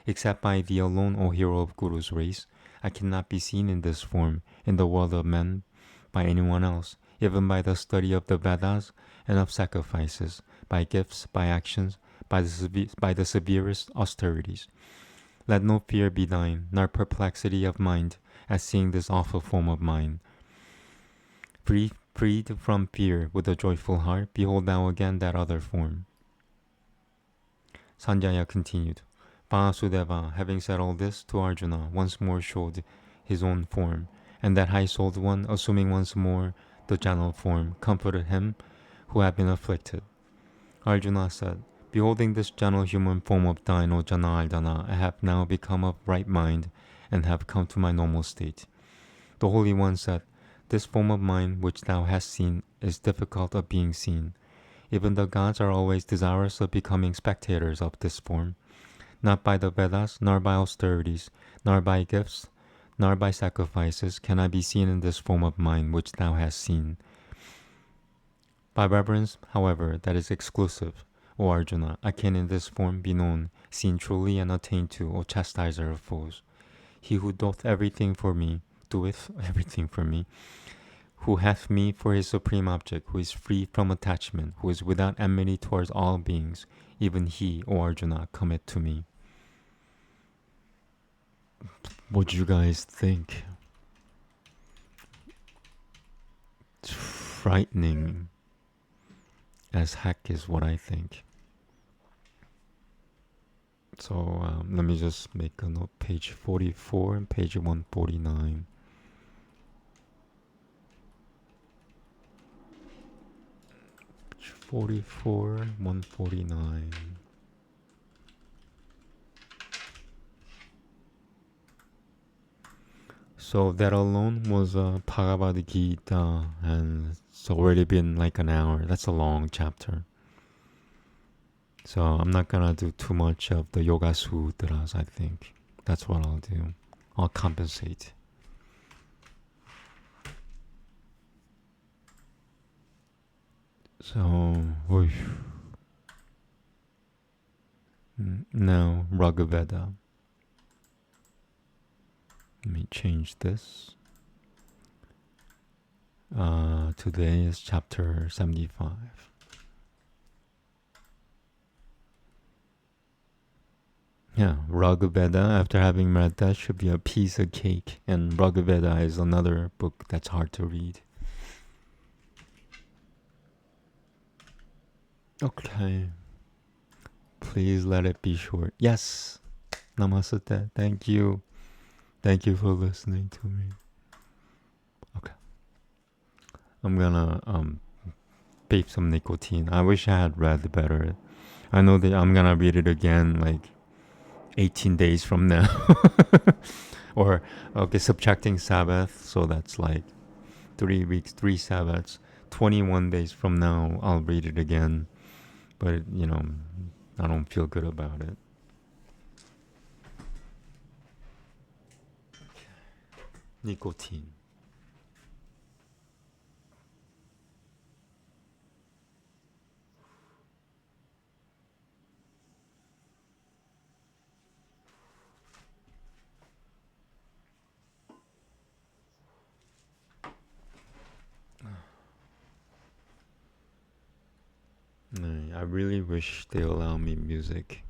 Except by thee alone, O hero of Guru's race, I cannot be seen in this form, in the world of men, by anyone else, even by the study of the Vedas and of sacrifices, by gifts, by actions, by the severest austerities. Let no fear be thine, nor perplexity of mind, at seeing this awful form of mine. Freed from fear, with a joyful heart, behold thou again that other form. Sanjaya continued. Vasudeva, having said all this to Arjuna, once more showed his own form, and that high-souled one, assuming once more the general form, comforted him who had been afflicted. Arjuna said, Beholding this gentle human form of thine, O Janardana, I have now become of right mind, and have come to my normal state. The Holy One said, This form of mine which thou hast seen is difficult of being seen. Even the gods are always desirous of becoming spectators of this form. Not by the Vedas, nor by austerities, nor by gifts, nor by sacrifices can I be seen in this form of mine which thou hast seen. By reverence, however, that is exclusive, O Arjuna, I can in this form be known, seen truly, and attained to, O chastiser of foes. He who doeth everything for me, who hath me for his supreme object, who is free from attachment, who is without enmity towards all beings, even he, O Arjuna, cometh to me. What do you guys think? It's frightening as heck is what I think. So let me just make a note, page 44 and page 149. Page 44, 149. So that alone was Bhagavad Gita, and it's already been like an hour. That's a long chapter. So I'm not gonna do too much of the Yoga Sutras, I think. That's what I'll do. I'll compensate. So, now Rig Veda. Let me change this. Today is chapter 75. Yeah, Rig Veda, after having read that, should be a piece of cake. And Rig Veda is another book that's hard to read. Okay. Please let it be short. Yes. Namaste. Thank you. Thank you for listening to me. Okay. I'm gonna vape some nicotine. I wish I had read better. I know that I'm gonna read it again like 18 days from now. Or, okay, subtracting Sabbath, so that's like 3 weeks, 3 Sabbaths. 21 days from now, I'll read it again. But, I don't feel good about it. Nicotine. I really wish they allow me music.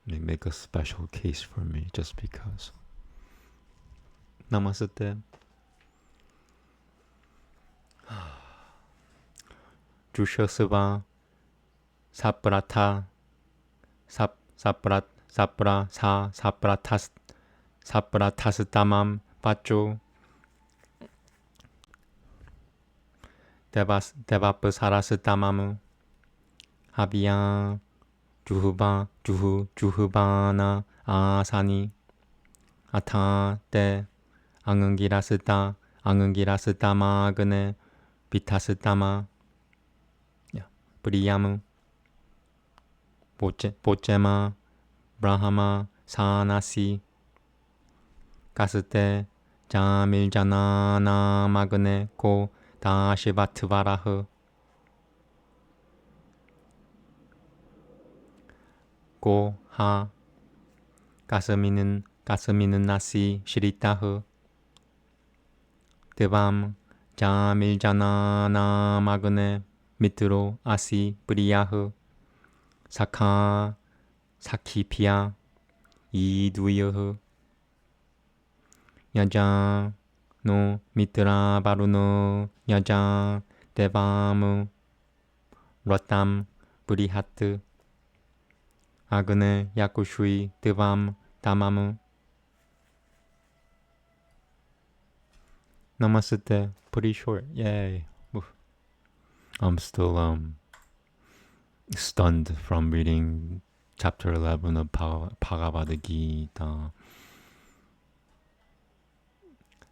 They make a special case for me just because. Namaste. 주셔스바 사프라타 사프라타스타맘 빠쪼 데바프사라스타마무 하비야 주흐바나 아사니 아타테 앙응기라스타마그네 비타스타마 브리야무 보체마 브라하마 사나시 가스테 자밀자나나 마그네 고 다시바트바라흐 고하 가스미는 나시 시리타흐 드밤 자밀자나나 마그네 밑으로 아시 브리야흐 사카 사키피아 이두여흐 야자 노 미트라 바루노 야자 데바무 러탐 브리하트 아그네 야쿠슈이 드밤 다마무 Namaste. Pretty short. Yay. Oof. I'm still stunned from reading chapter 11 of Bhagavad Gita.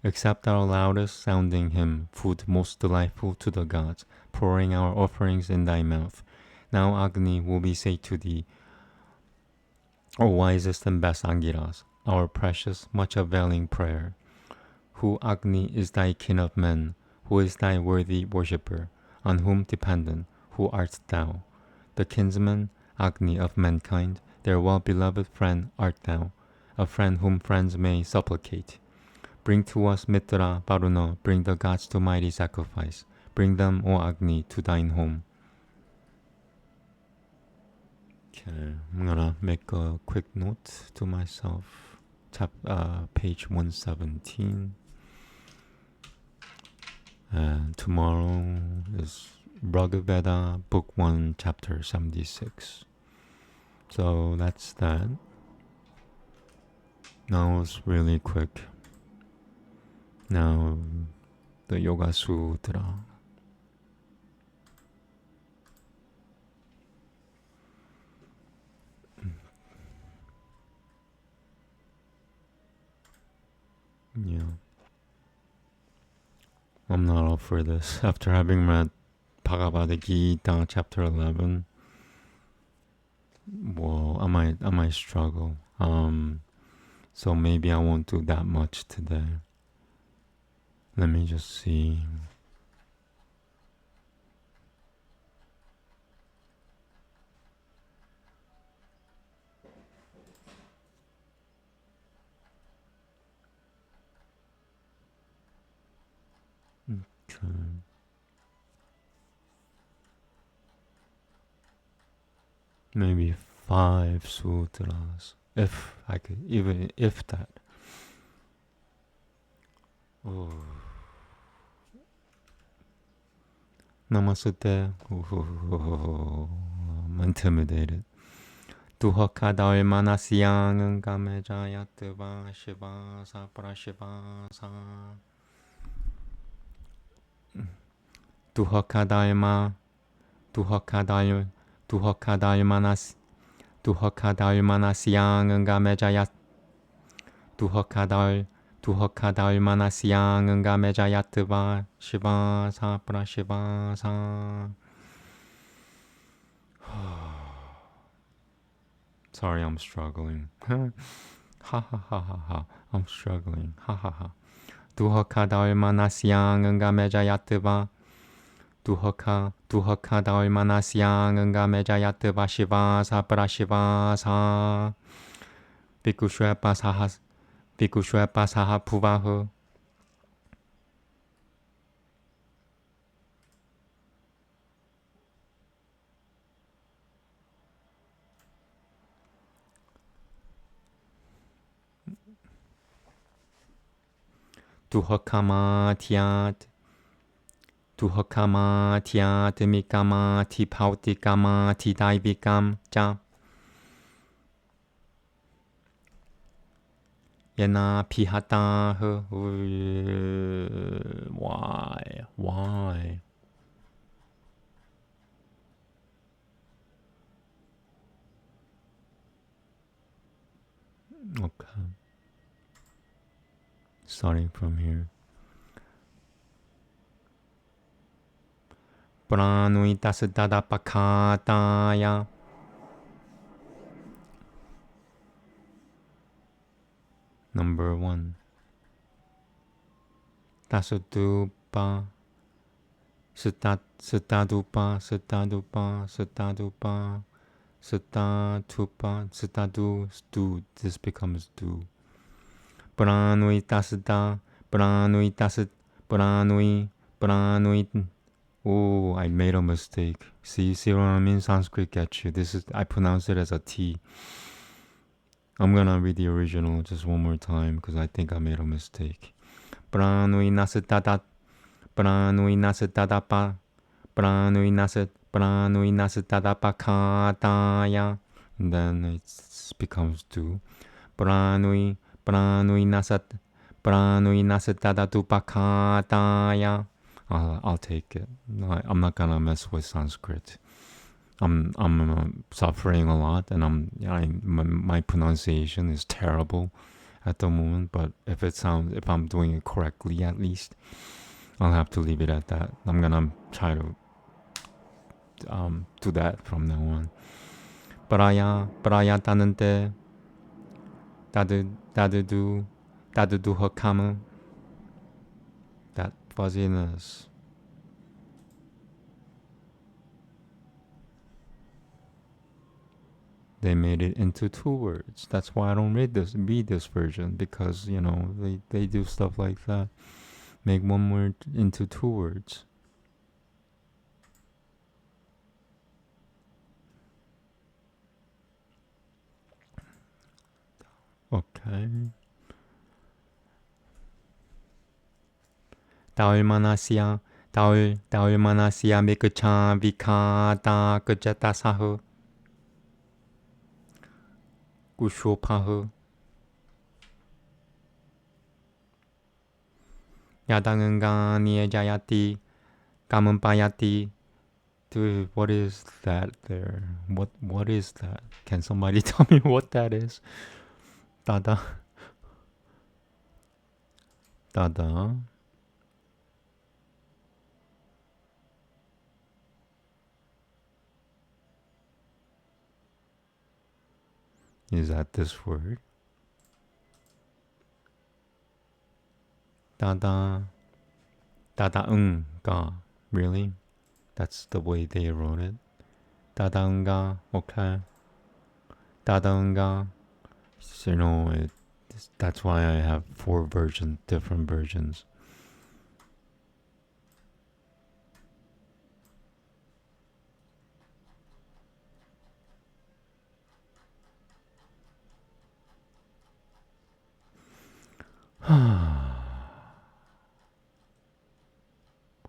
Accept our loudest sounding hymn, food most delightful to the gods, pouring our offerings in thy mouth. Now Agni will be say to thee, O wisest and best Angiras, our precious, much availing prayer. Who Agni is thy kin of men, who is thy worthy worshipper, on whom dependent, who art thou? The kinsman, Agni of mankind, their well-beloved friend art thou, a friend whom friends may supplicate. Bring to us Mitra, Varuna, bring the gods to mighty sacrifice. Bring them, O Agni, to thine home. Okay, I'm gonna make a quick note to myself. Page 117. And tomorrow is Rig Veda, Book 1, Chapter 76. So that's that. Now it's really quick. Now the Yoga Sutra. Yeah. I'm not up for this. After having read Bhagavad Gita chapter 11, well, I might struggle. So maybe I won't do that much today. Let me just see. Okay. Maybe 5 sutras, if I could, even if that. Oh. Namaste. I'm intimidated. Duhakada 얼마나 siang 감해자야트바 시바사 프라시바사 두헉하달마 두헉하달마나스 두헉하달마나시양은가메자야 두헉하달마나시양은가메자야트바 시바사 프라시바사. Sorry, I'm struggling. Ha ha ha ha ha. I'm struggling. Ha ha ha. 두헉하다 얼마나 시양은가 매자야뜨바 두헉하다 얼마나 시양은가 매자야뜨바 시바사 프라시바사 비쿠슈에빠사하 부바흐 두허카마티아트 미카마티 파우티카마티 다이비감 자 예나 피하타흐 why okay, starting from here. Pranuitasdadapakataya number 1. Tasudupa sutadupa stu. This becomes do. Pranuitasda pranui. Oh, I made a mistake. See what I mean? Sanskrit gets you. I pronounce it as a T. I'm gonna read the original just one more time because I think I made a mistake. Pranui nasatadapa. Pranui nasatadapa kataya. And then it becomes do. Pranui nasatadatupa kataya. I'll take it. I'm not gonna mess with Sanskrit. I'm suffering a lot, and my pronunciation is terrible at the moment. But if I'm doing it correctly, at least I'll have to leave it at that. I'm gonna try to do that from now on. Paraya tanante dadudu hakamu. That fuzziness. They made it into 2 words. That's why I don't read this version, because they do stuff like that. Make 1 word into 2 words. Okay. 다얼마나시야 미크차 비카다 그자타사흐 구쇼파흐 야당은가 니에자야티 까문빠야티. Dude, what is that there? What is that? Can somebody tell me what that is? Dada. Is that this word? Dada nga. Really? That's the way they wrote it. Dada nga. Okay. Dada nga. So, that's why I have 4 different versions.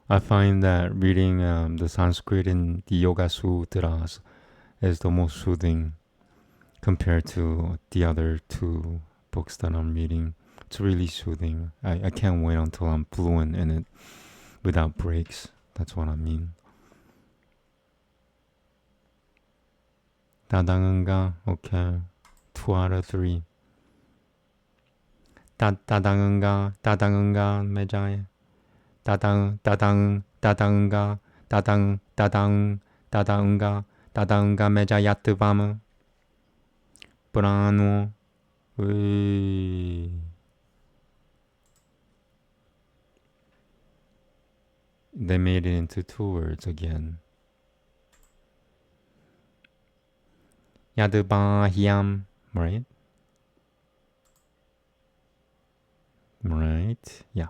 I find that reading the Sanskrit in the Yoga Sutras is the most soothing compared to the other 2 books that I'm reading. It's really soothing. I can't wait until I'm fluent in it without breaks. That's what I mean. 따당은가? Okay. 2 out of 3. 따당은가? 따당은가? 매자에. 따당은가? 따당은가? 매자 야뜨바무. 브라노. They made it into 2 words again. Yadubahiam, right? Right, yeah.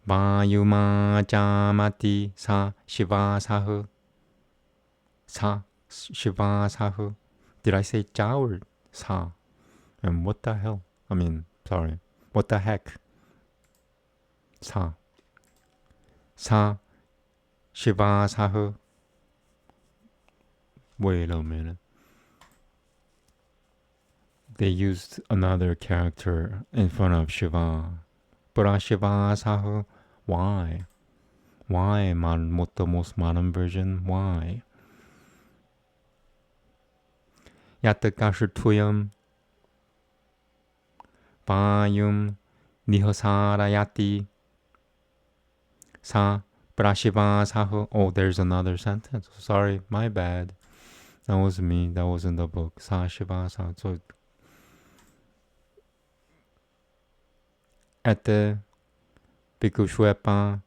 Vayuma jamati sa shiva sahu. Sa shiva sahu. Did I say ja or sa? And what the hell? I mean, sorry. What the heck? Sa. Sa shiva sahu. Wait a minute. They used another character in front of Shiva. But Shiva sahu. Why? Why? What the most modern version? Why? Yatakashutuyam Vayum Nihosarayati Sa Prashiva Sahu. Oh, there's another sentence. Sorry, my bad. That was me. That was in the book. Sa Shiva Sahu. So Ete Bhikkhu Shwepa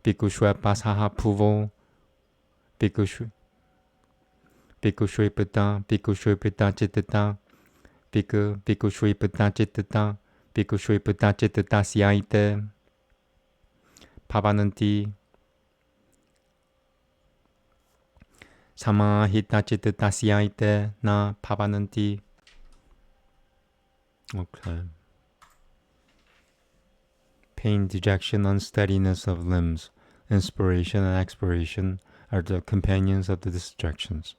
Saha Puvo Bhikkhu Shwepata Chittata Bhikkhu Shwepata Chittata Bhikkhu Shwepata Chittata Siaite Pavananti Samahita Chittata Siaite Na Pavananti. Okay. Pain, dejection, unsteadiness of limbs, inspiration and expiration are the companions of the distractions.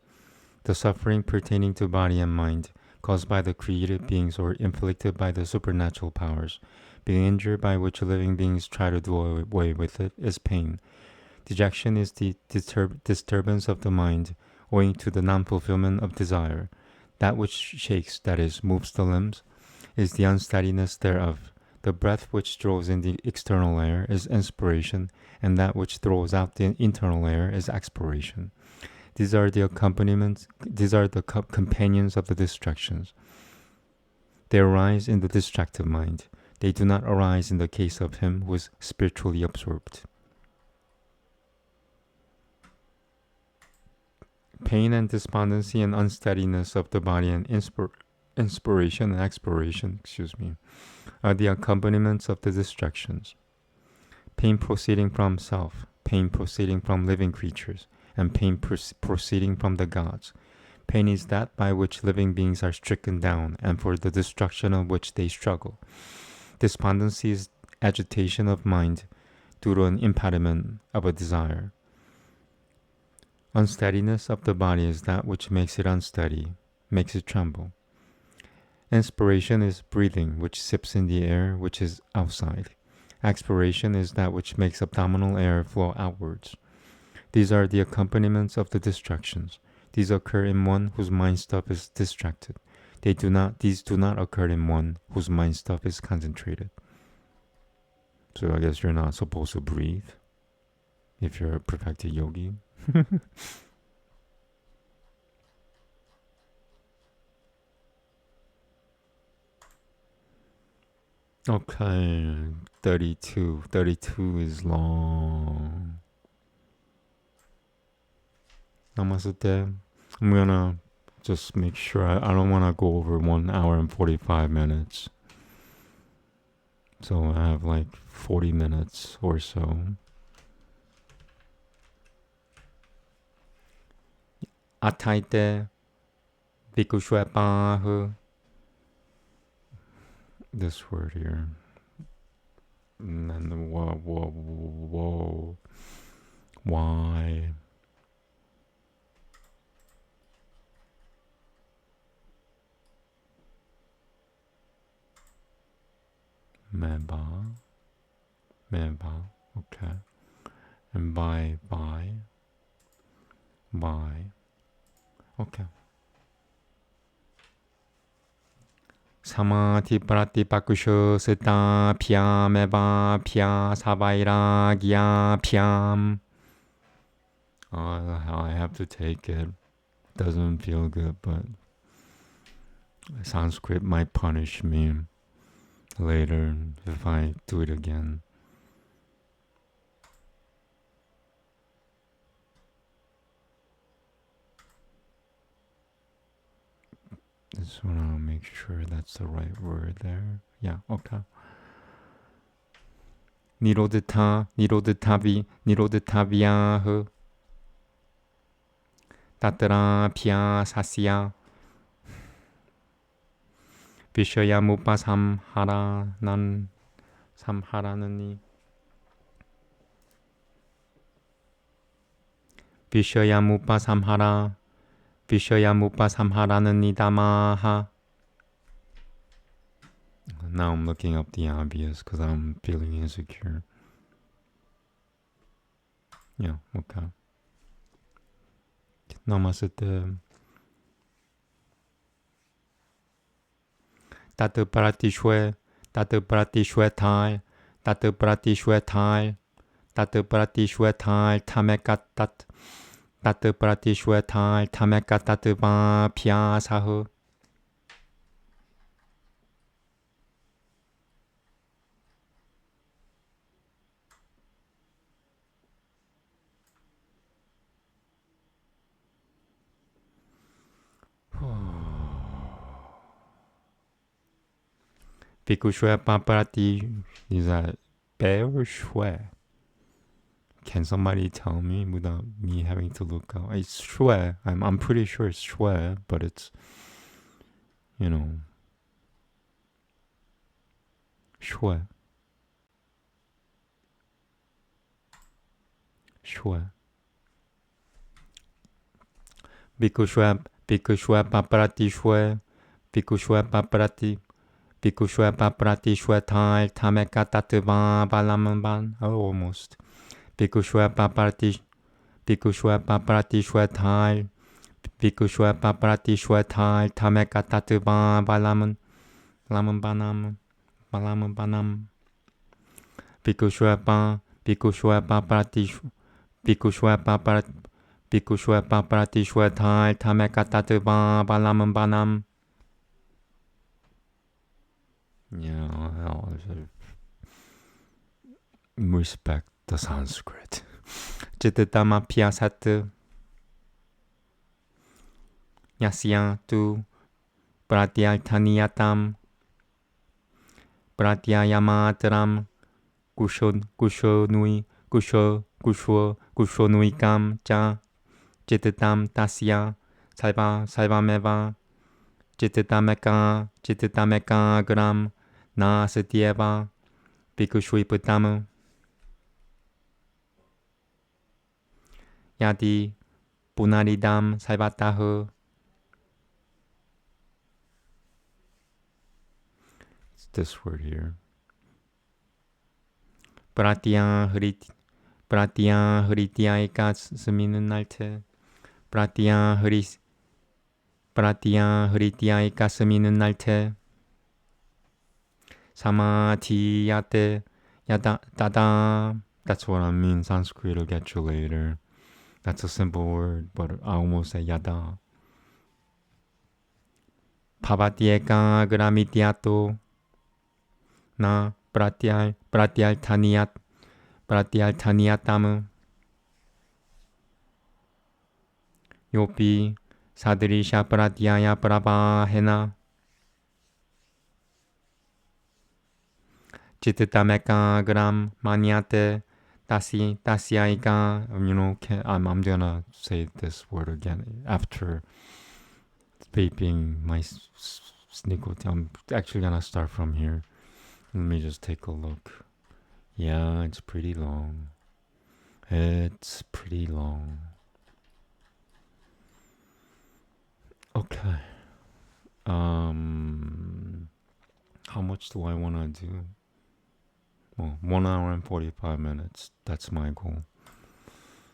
The suffering pertaining to body and mind, caused by the created beings or inflicted by the supernatural powers, being injured by which living beings try to do away with it, is pain. Dejection is the disturbance of the mind owing to the non-fulfillment of desire. That which shakes, that is, moves the limbs, is the unsteadiness thereof. The breath which draws in the external air is inspiration, and that which throws out the internal air is expiration. These are the accompaniments, these are the companions of the distractions. They arise in the distracted mind. They do not arise in the case of him who is spiritually absorbed. Pain and despondency and unsteadiness of the body and inspiration and expiration, are the accompaniments of the distractions. Pain proceeding from self, pain proceeding from living creatures, and pain proceeding from the gods. Pain is that by which living beings are stricken down, and for the destruction of which they struggle. Despondency is agitation of mind due to an impediment of a desire. Unsteadiness of the body is that which makes it unsteady, makes it tremble. Inspiration is breathing, which sips in the air which is outside. Expiration is that which makes abdominal air flow outwards. These are the accompaniments of the distractions. These occur in one whose mind stuff is distracted. These do not occur in one whose mind stuff is concentrated. So I guess you're not supposed to breathe if you're a perfected yogi. Okay, 32. 32 is long. Namaste. I'm gonna just make sure I don't want to go over 1 hour and 45 minutes. So I have like 40 minutes or so. Ataite Bhikkhu Shwepahu. This word here. And then whoa. Why? Meba. meva. Okay. And by. Okay. Samadhi pratipakusho sita pyam eva pya savairagya pyam. I have to take it. Doesn't feel good, but Sanskrit might punish me later if I do it again. Just want to make sure that's the right word there. Yeah, okay. Nirodhatavyah Tatra Pya Sasya Vishayamupa Samharanani Vishayamupa Samharanani Damaha. Now I'm looking up the obvious because I'm feeling insecure. Yeah, okay. Namaste. Tat Pratishwe Thai Tamekatat Tat Pratishwe Thai Tamekatat Va Pya Sahu. Bhikkhu Shwe Paparati. Is that Be or Shwe? Can somebody tell me without me having to look up? It's Shwe. I'm pretty sure it's Shwe, but it's, Shwe. Bhikkhu Shwe Paparati Shwe. Bhikkhu Shwe Paparati Shwe Thai Tamekatat Va Balaman. Oh, almost. Bhikkhu Shwe Paparati Shwe Thai. Bhikkhu Shwe Paparati Shwe Thai Tamekatat Va Balaman Banam. Bhikkhu Shwe Paparati Shwe Thai Tamekatat Va Balaman Banam. Yeah, I'll respect the Sanskrit. Chittadama Pyasat Yasya tu Pratyaltaniyatam Pratyayamataram Kushonuikam Cha Chittadam Tasya Salvameva Chittadameka Gram Na Satyeva Bhikkhu Yadi Punaridam Salvatahu. It's this word here. Pratya Hrityaika Saminanalte. Pratya Hrityaika Saminanalte. Samadhiyate Yada Dada. That's what I mean. Sanskrit will get you later. That's a simple word, but I almost say yada. Pavatyeka gramitiato na pratyaltaniyatam yopi sadrisha pratyaya prabhahena chittatameka gram manyate tasyaika. I'm gonna say this word again after vaping my nicotine. I'm actually gonna start from here. Let me just take a look. Yeah, it's pretty long. Okay. How much do I want to do? Well, 1 hour and 45 minutes. That's my goal.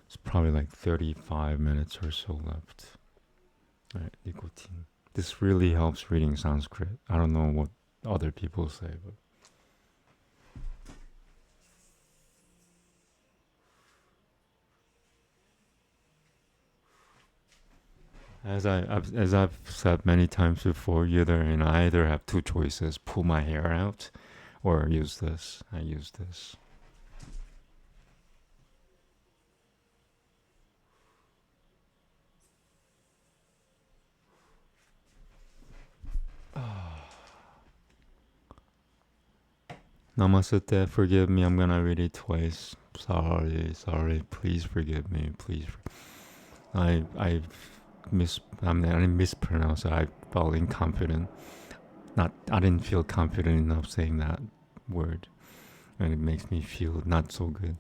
It's probably like 35 minutes or so left. All right, nicotine. This really helps reading Sanskrit. I don't know what other people say, but as I've said many times before, I either have two choices: pull my hair out, or use this. I use this. Namaste, forgive me, I'm gonna read it twice. Sorry, please forgive me, please. I didn't mispronounce it. I felt inconfident. I didn't feel confident enough saying that word, and it makes me feel not so good.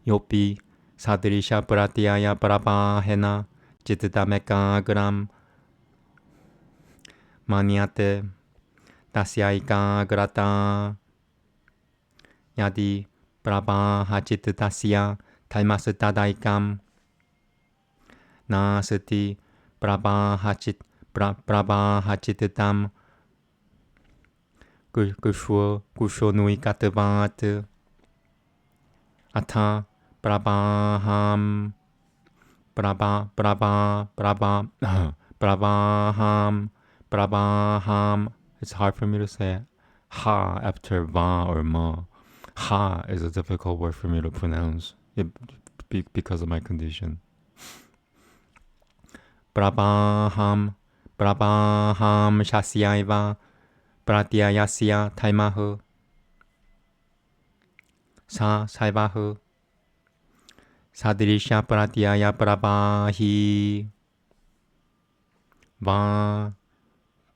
Yopi sadrisha pratyaya prabhahena chittadameka gram maniate tasyaika grata yadi prabhahachitasya talmasatadaikam nasati prabhahachitatam kushonuikatavat atha prabhaham prabhaham. It's hard for me to say ha after va or ma. Ha is a difficult word for me to pronounce because of my condition. Prabhaham shasyaiva pratyayasya taimahu sa saivahu sadrisha pratyaya prabhahi va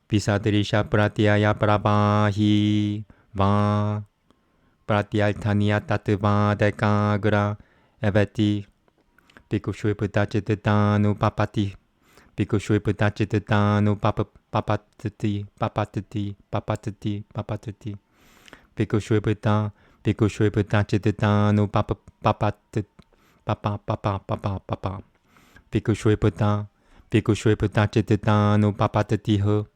visadrisha pratyaya prabhahi va pratyalthaniya tatva dekagra evati Bhikkhu Putachitanu papati Bhikkhu Putachitanu papatati Bhikkhu Putachitanu papatati Bhikkhu Putachitanu papatati ho.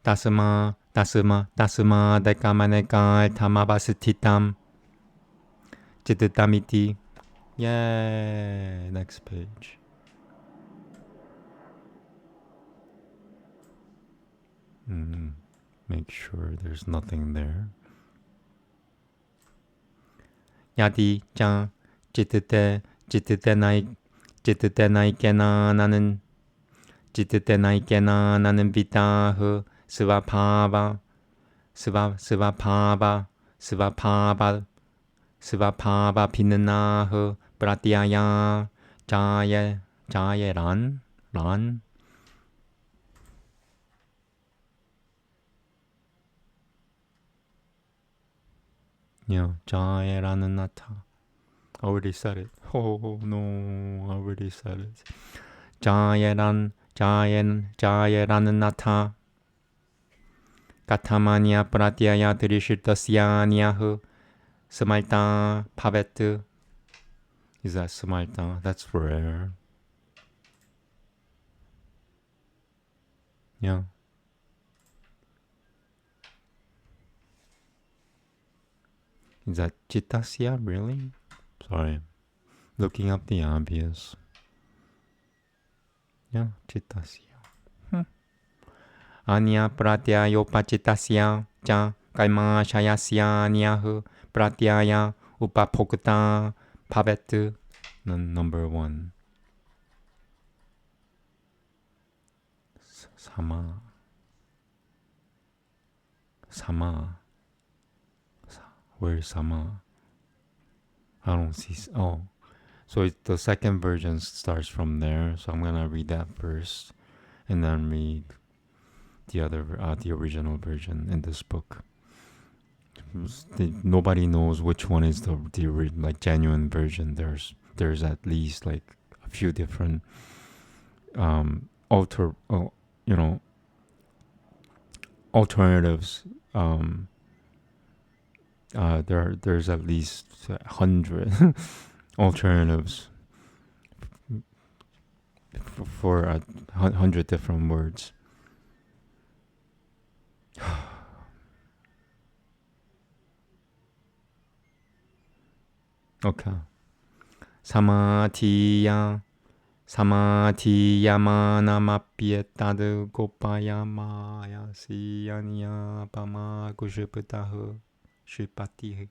Tasma dekamaneka tamabasititam chittamiti. Yay! Next page. Make sure there's nothing there. Yadi cha chitte naikena nanen vitahu svapava pinanahu pratyaya ran. Yeah, Jayarananata. Already said it. Oh no, I already said it. Jayarananata. Katamanya pratyaya drishitasyaniyahu. Samalta pavet. Is that Samalta? That's rare. Yeah. Is that Chitasya, really? Sorry. Looking up the obvious. Yeah, Chitasya. Anya pratyayopachitasya cha kalmashayasya nyahu pratyaya upapokta pavet. Number 1. Sama. Where's Sama? I don't see. Oh, so the second version starts from there. So I'm gonna read that first, and then read the original version in this book. Nobody knows which one is the like genuine version. There's at least like a few different alternatives. There's at least 100 alternatives for 100 different words. Okay. Samathiya Samathiyamanamapyetad Gopayamaya Siyanya Pama Kushipatahu Shipati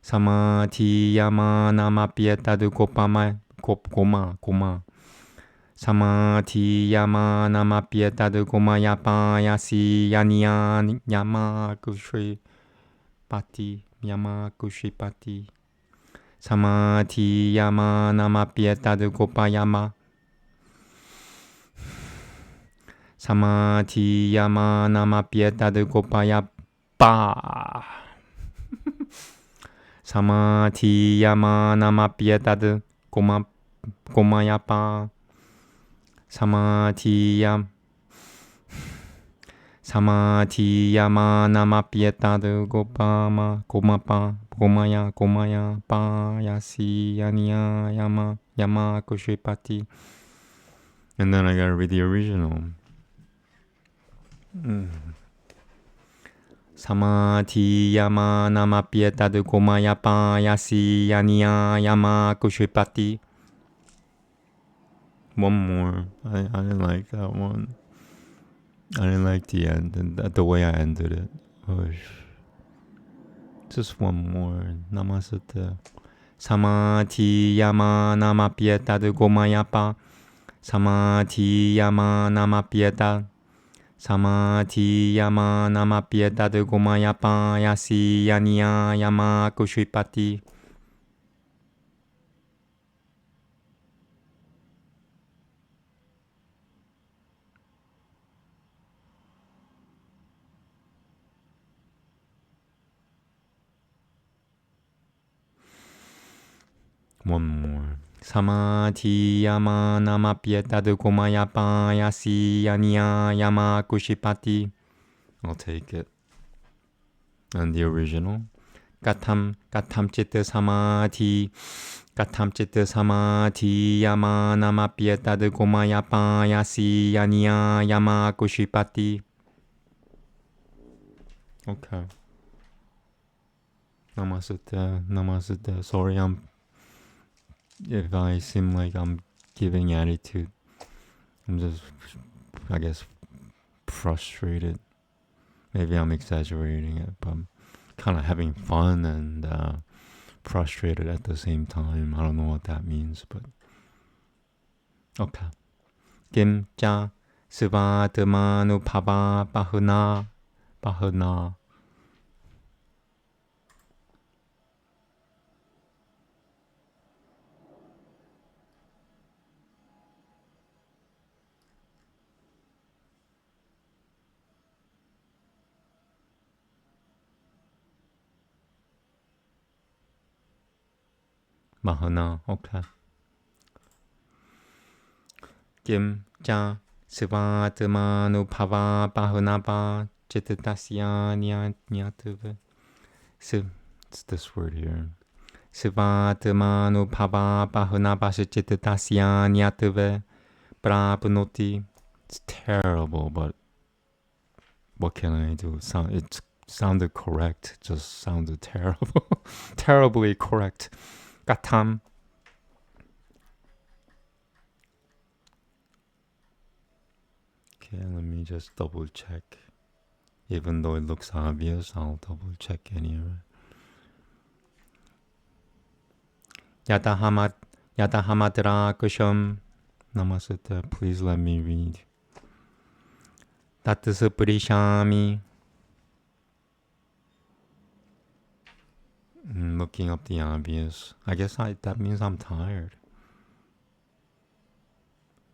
Samathiyamanamapyetad Goma Samathiyamanamapyetad Gomayapaya Siyanya Yama Kushipati Yama Kushipati Samathiyamanamapyetad Gopayama Samathiyamanamapyetad Gopayapa Samathiyamanamapyetad Gomayapa Samathiyamanamapyetad Gomaya Payasi Yanya Yama Kushipati. And then I gotta read the original. Samathiyamanamapyetad Gomaya Payasi Yanya Yama Kushipati. One more. I didn't like that one. I didn't like the end and the way I ended it. Just one more. Namaste. Samathiyamanamapyetad Gomayapa Samathiyamanamapyetad Samathiyamanamapyetad Gomayapa Yasi Yanya Yama Kushipati. One more. Samathiyamanamapyetad Gomayapa Yasi Yanya Yama Kushipati. I'll take it. And the original. Katam Chitta Samadhi Yamanamapyetad Gomayapa Yasi Yanya Yama Kushipati. Okay. Namaste. Sorry, if I seem like I'm giving attitude. I'm just, I guess, frustrated. Maybe I'm exaggerating it, but I'm kind of having fun and frustrated at the same time. I don't know what that means, but okay. Kimcha Sivatamanu Pava Bahuna Mahana, okay. Kim cha Sivatamanu Pava Bahunapa Chittatasya Nyatuva. It's this word here. Sivatamanu Pava Bahunapa Chittatasya Nyatuva Prapnoti. It's terrible, but what can I do? It sounded correct, it just sounded terrible. Terribly correct. Katam. Okay, let me just double check. Even though it looks obvious, I'll double check anyway. Yatahamadra Kusham. Namaste, please let me read. Tatasapurishami. Looking up the obvious. I guess that means I'm tired.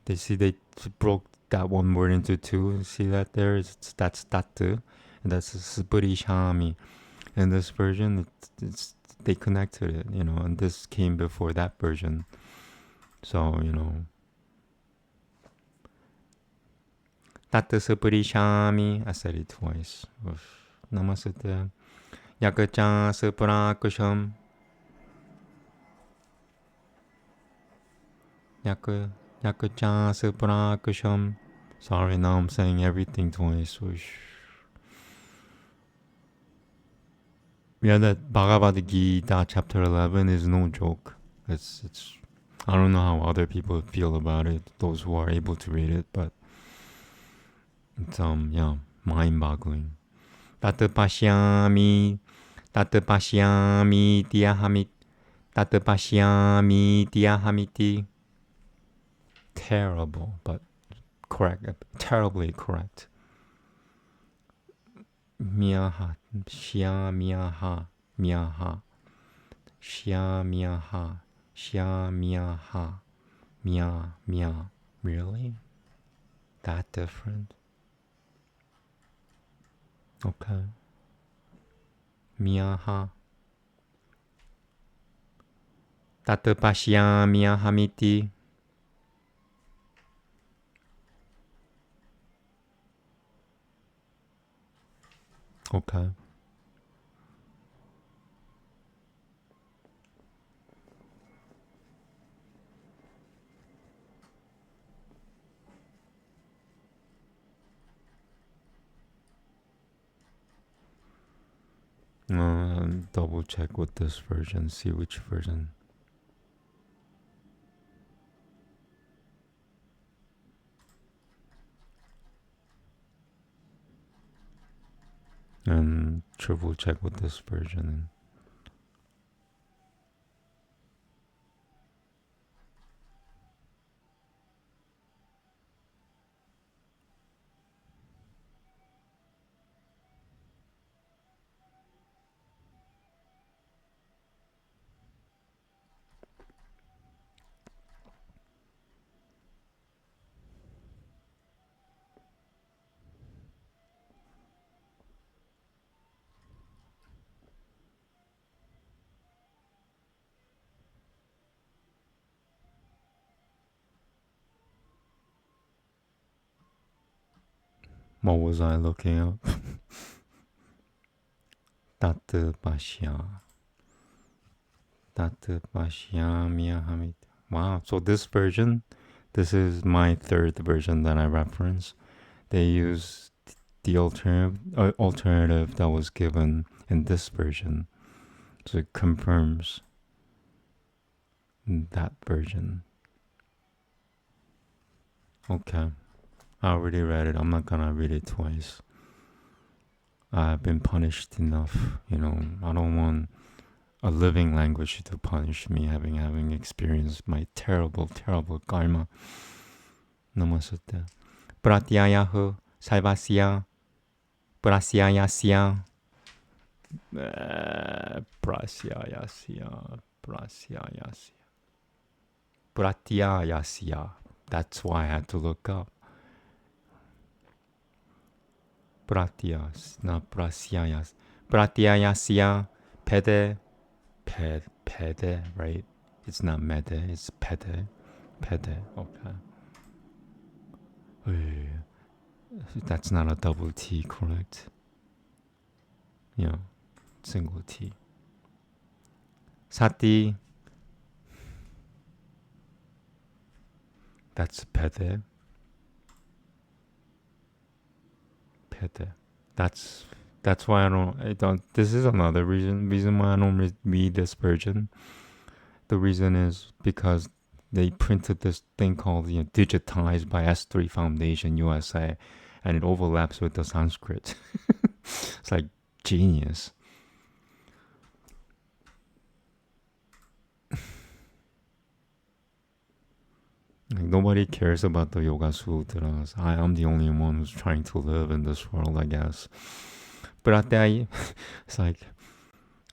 They broke that one word into two. See that there? That's tatu, and that's sapurishami. In this version, they connected it, and this came before that version. So, Tatasapurishami. I said it twice. Oof. Namaste. Yakacha sapurakusham. Yakacha sapurakusham. Sorry, now I'm saying everything twice. Oof. Yeah, that Bhagavad Gita chapter 11 is no joke. It's. I don't know how other people feel about it, those who are able to read it, but it's yeah, mind-boggling. Tatapashyami, tatapashyami diahamit, tatapashyami diahamiti. Terrible, but correct. Terribly correct. Miyaha, shya miyaha, miyaha, shya miyaha, shya miyaha, miya. Really? That different? Okay. Miyaha. Tatapashyami ahamiti. Okay. Double check with this version, see which version. And triple check with this version. What was I looking up? Tatapashya. Miyahamit. Wow. So this version, this is my third version that I reference. They use the alternative that was given in this version. So it confirms that version. Okay. I already read it. I'm not gonna read it twice. I've been punished enough. I don't want a living language to punish me having experienced my terrible karma. Namaste. Pratyayahu Saivasya Prasyayasya Pratyayasya. That's why I had to look up. Pratyas, not prasyayas. Pratyayasya pede. Pede, right? It's not mede, it's pede. Pede, okay. That's not a double T, correct? Yeah, single T. Sati. That's pede. Pede. That's why I don't. This is another reason why I don't read this version. The reason is because they printed this thing called digitized by S3 Foundation USA, and it overlaps with the Sanskrit. It's like genius. Like nobody cares about the Yoga Sutras. I am the only one who's trying to live in this world, I guess. But at that, it's like,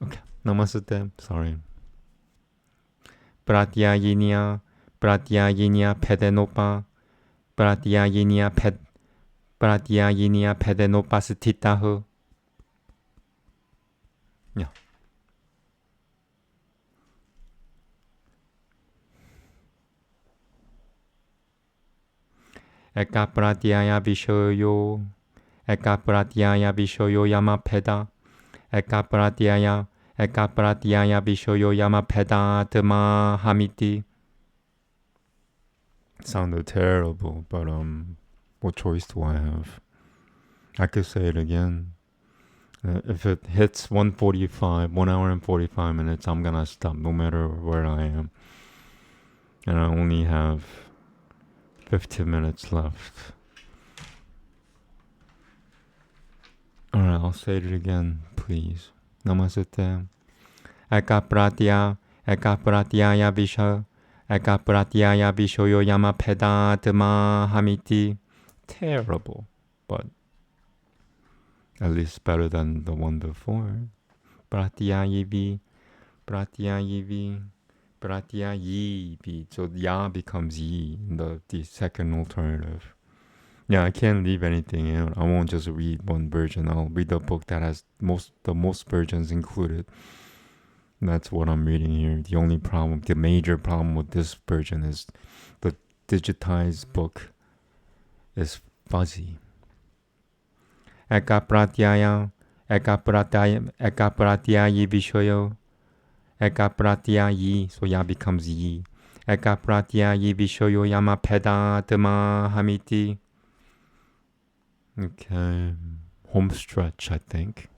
okay, Namaste. Sorry. Pratyayinya pedenopa. Pratyayinya pedenopa stitahu. Yeah. eka pratyaya vishoyo, eka pratyaya vishoyo yamapeda, eka pratyaya vishoyo yamapeda dama hamiti. Sounded terrible, but what choice do I have? I could say it again. If it hits 1:45, 1 hour and 45 minutes, I'm gonna stop no matter where I am. And I only have 15 minutes left. Alright, I'll say it again, please. Namaste. Eka pratyaya vishoyo yamapeda dama hamiti. Terrible, but at least better than the one before. Pratyayivi. So ya becomes yi in the second alternative. Yeah, I can't leave anything out. I won't just read one version. I'll read the book that has the most versions included. That's what I'm reading here. The only problem, the major problem with this version is the digitized book is fuzzy. Eka pratyaya vishoyo. Eka pratyayi, so ya becomes yi. Eka pratyayi vishoyo yamapeda dama hamiti. Okay, home stretch, I think.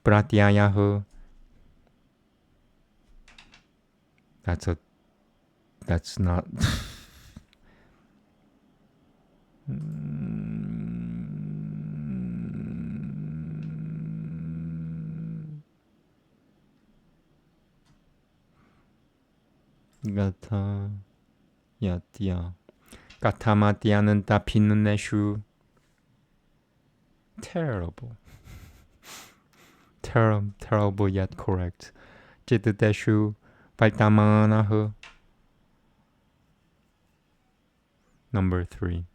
Pratyayahu. That's not. Gata yatya. Gatamatyananta pinuneshu. Terrible. Terrible yet correct. Chitadeshu Vaitamanahu. Number 3.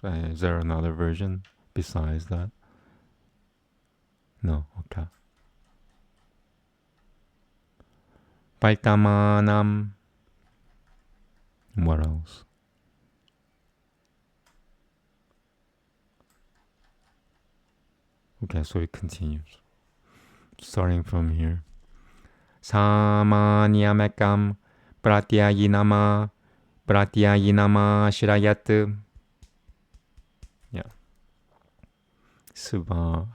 Is there another version besides that? No, okay. Vaitamanam. What else? Okay, so it continues. Starting from here. Samanyamekam pratyayinama shirayat. Yeah. Suva.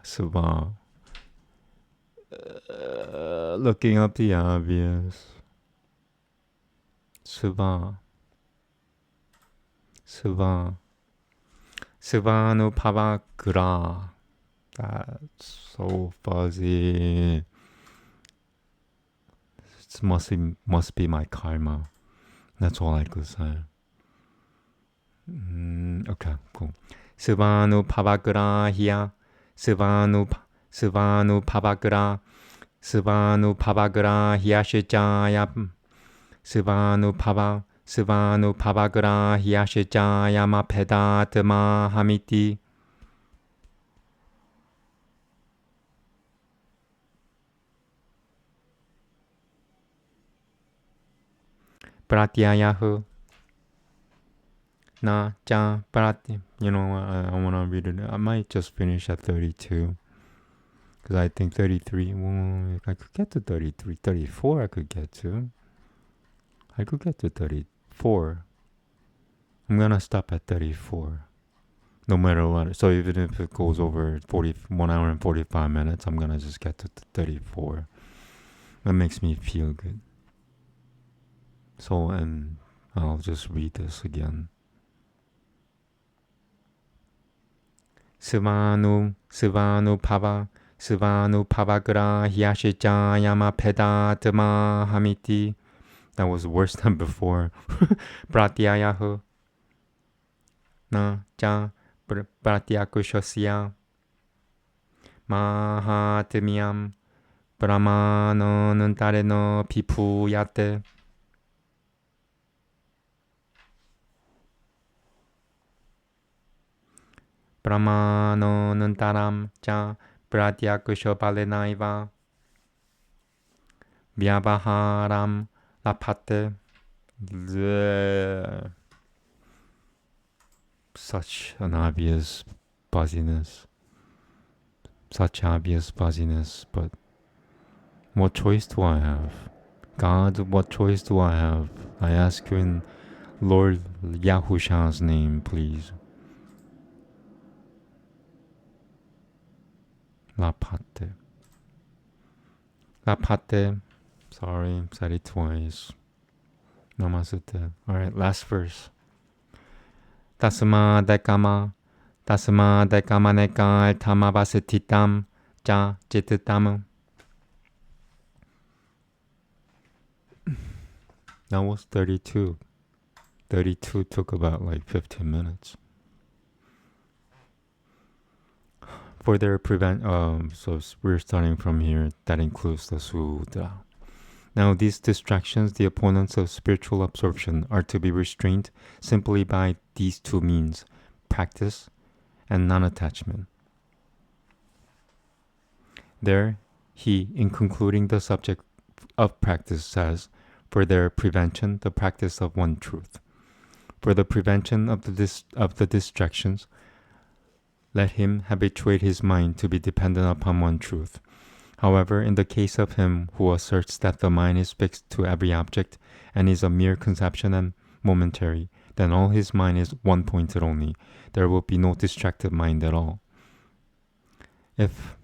Looking up the obvious. Suva. Suvanupavagra. That's so fuzzy. It must be my karma. That's all I could say. Okay, cool. Suvanupavagra here. Suvanupavagra hyashijaya. Suvanupavagra hyashijaya mapedatma hamiti. Pratyayahu. Na cha pratya. You know, I want to read it. I might just finish at 32. Because I think 33, well, I could get to 33. 34 I could get to. I could get to 34. I'm going to stop at 34. No matter what. So even if it goes over 1 hour and 45 minutes, I'm going to just get to 34. That makes me feel good. So, and I'll just read this again. Suvanupavagra hyashijayama pedatma hamiti. That was worse than before. Pratyayahu. Na cha pratyakushasya. Mahatmyam brahmanantareno pipuyate. Brahmanantaram cha pratyakushopalenaiva. Vyavaharam Lapate. Such an obvious buzziness. Such obvious buzziness, but what choice do I have? God, what choice do I have? I ask you in Lord Yahusha's name, please. Lapate. Lapate. Sorry, said it twice. Namaste. Alright, last verse. Tasma dekama. Tasma dekama nekal tamabasititam ja jititam. That was 32. 32 took about like 15 minutes. For their so we're starting from here. That includes the Sutra. Now these distractions, the opponents of spiritual absorption, are to be restrained simply by these two means, practice and non-attachment. There, he, in concluding the subject of practice, says, for their prevention, the practice of one truth. For the prevention of the distractions, let him habituate his mind to be dependent upon one truth. However, in the case of him who asserts that the mind is fixed to every object and is a mere conception and momentary, then all his mind is one-pointed only. There will be no distracted mind at all. If,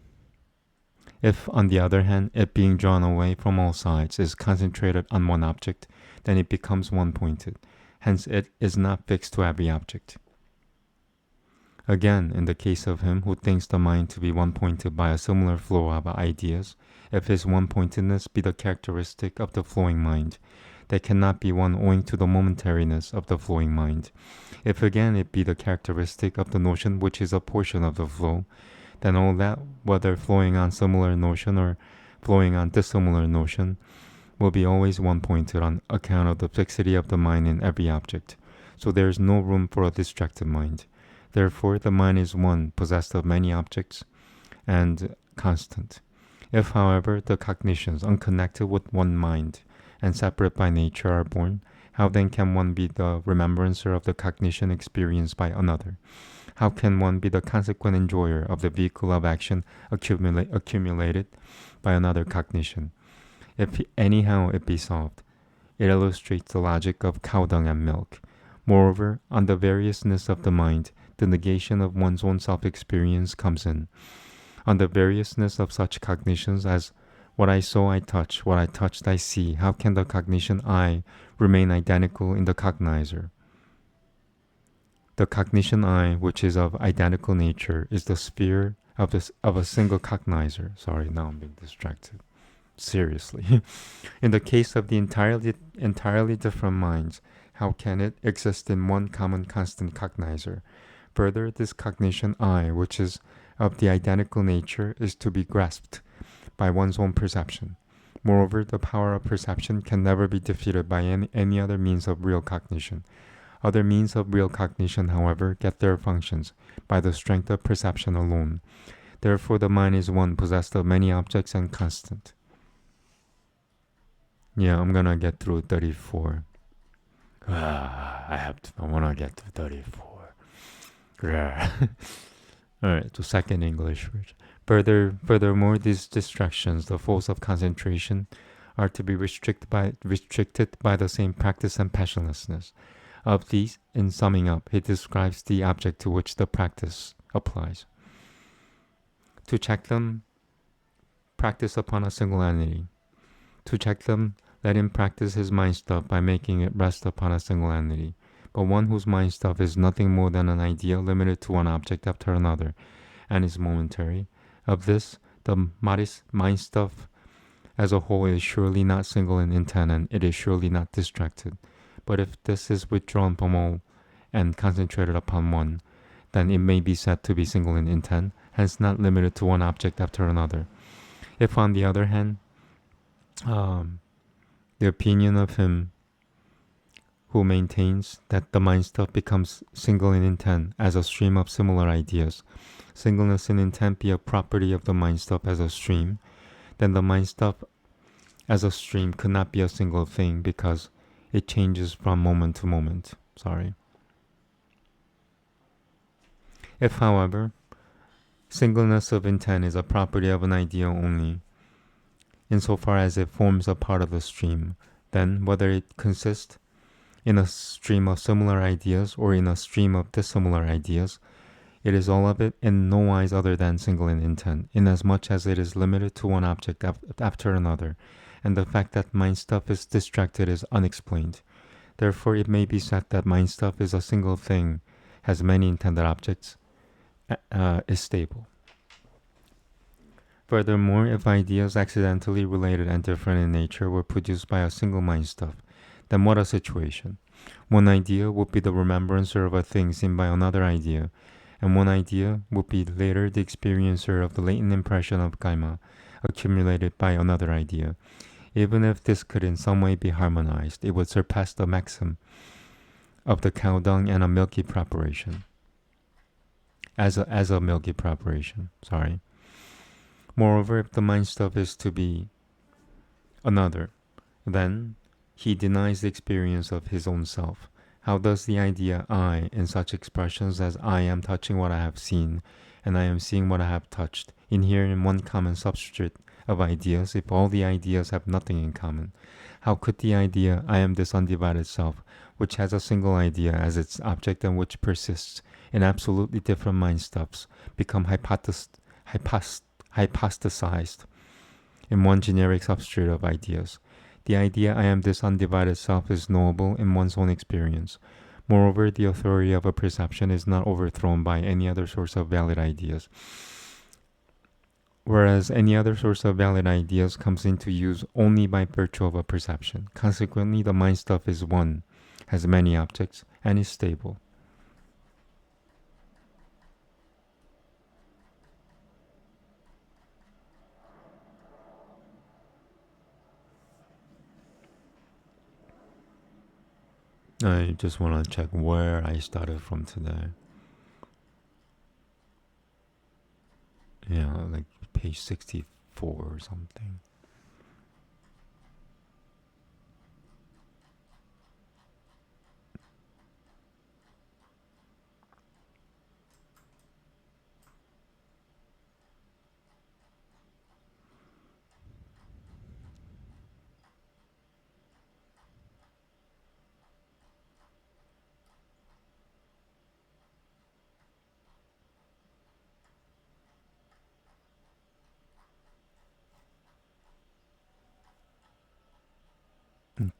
on the other hand, it being drawn away from all sides is concentrated on one object, then it becomes one-pointed. Hence, it is not fixed to every object. Again, in the case of him who thinks the mind to be one-pointed by a similar flow of ideas, if his one-pointedness be the characteristic of the flowing mind, they cannot be one owing to the momentariness of the flowing mind. If again it be the characteristic of the notion which is a portion of the flow, then all that, whether flowing on similar notion or flowing on dissimilar notion, will be always one-pointed on account of the fixity of the mind in every object. So there is no room for a distracted mind. Therefore, the mind is one, possessed of many objects, and constant. If, however, the cognitions, unconnected with one mind, and separate by nature, are born, how then can one be the remembrancer of the cognition experienced by another? How can one be the consequent enjoyer of the vehicle of action accumulated by another cognition? If anyhow it be solved, it illustrates the logic of cow dung and milk. Moreover, on the variousness of the mind, the negation of one's own self-experience comes in. On the variousness of such cognitions as what I saw I touch, what I touched I see, how can the cognition I remain identical in the cognizer? The cognition I, which is of identical nature, is the sphere of a single cognizer. Sorry, now I'm being distracted. Seriously. In the case of the entirely different minds, how can it exist in one common constant cognizer? Further, this cognition I, which is of the identical nature, is to be grasped by one's own perception. Moreover, the power of perception can never be defeated by any other means of real cognition. Other means of real cognition, however, get their functions by the strength of perception alone. Therefore, the mind is one, possessed of many objects and constant. Yeah, I'm gonna get through 34. I wanna get to 34. Alright, so second English version. Furthermore, these distractions, the force of concentration, are to be restricted by the same practice and passionlessness. Of these, in summing up, he describes the object to which the practice applies. To check them, practice upon a single entity. To check them, let him practice his mind stuff by making it rest upon a single entity. But one whose mind stuff is nothing more than an idea limited to one object after another, and is momentary. Of this, the mind stuff as a whole is surely not single in intent, and it is surely not distracted. But if this is withdrawn from all and concentrated upon one, then it may be said to be single in intent, hence not limited to one object after another. If, on the other hand, the opinion of him who maintains that the mind stuff becomes single in intent as a stream of similar ideas, singleness in intent be a property of the mind stuff as a stream, then the mind stuff as a stream could not be a single thing because it changes from moment to moment. If, however, singleness of intent is a property of an idea only, insofar as it forms a part of the stream, then whether it consists in a stream of similar ideas or in a stream of dissimilar ideas, it is all of it in no wise other than single in intent, inasmuch as it is limited to one object after another, and the fact that mind stuff is distracted is unexplained. Therefore, it may be said that mind stuff is a single thing, has many intended objects, is stable. Furthermore, if ideas accidentally related and different in nature were produced by a single mind stuff, then what a situation! One idea would be the remembrancer of a thing seen by another idea, and one idea would be later the experiencer of the latent impression of karma accumulated by another idea. Even if this could in some way be harmonized, it would surpass the maxim of the cow dung and a milky preparation. As a milky preparation, Moreover, if the mind stuff is to be another, then he denies the experience of his own self. How does the idea I, in such expressions as I am touching what I have seen, and I am seeing what I have touched, inhere in one common substrate of ideas if all the ideas have nothing in common? How could the idea I am this undivided self, which has a single idea as its object and which persists in absolutely different mind stuffs, become hypostasized in one generic substrate of ideas? The idea I am this undivided self is knowable in one's own experience. Moreover, the authority of a perception is not overthrown by any other source of valid ideas, whereas any other source of valid ideas comes into use only by virtue of a perception. Consequently, the mind stuff is one, has many objects, and is stable. I just want to check where I started from today. Yeah, like page 64 or something.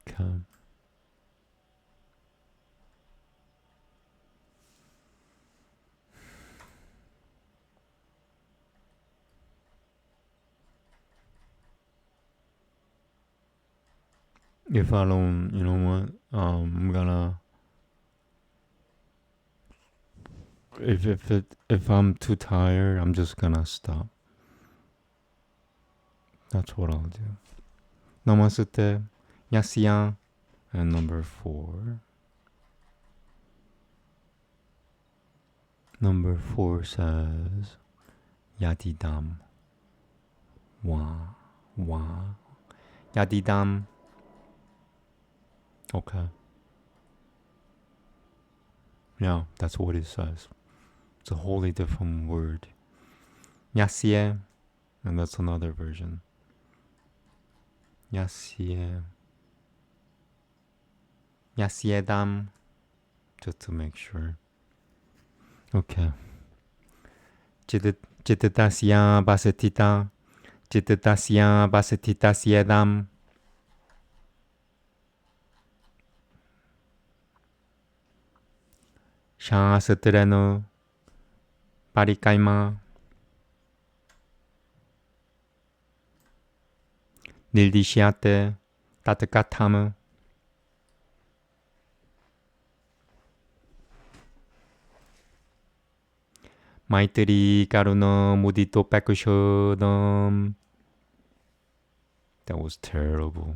Okay. If I don't, you know what? I'm gonna. If I'm too tired, I'm just gonna stop. That's what I'll do. Namaste, Yasya, and number 4. Number 4 says Yadidam. Wa. Yadidam. Okay. Yeah, that's what it says. It's a wholly different word. Yasye, and that's another version. Yasye. Yasyedam, just to make sure. Okay. Chittatasya basetita. Chittatasya basetita syedam. Shasatreno parikaima. Nildishyate tatakatam. Maitri karuna mudito pakushodam. That was terrible.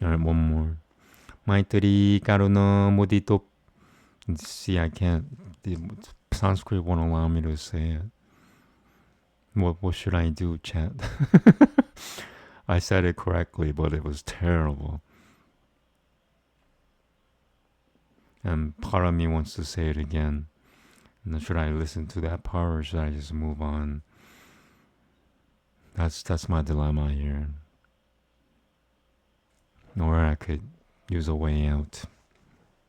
Alright, one more. Maitri karuna mudito. See, I can't. The Sanskrit won't allow me to say it. What should I do, chat? I said it correctly, but it was terrible. And part of me wants to say it again. And should I listen to that part or should I just move on? That's my dilemma here. Or I could use a way out.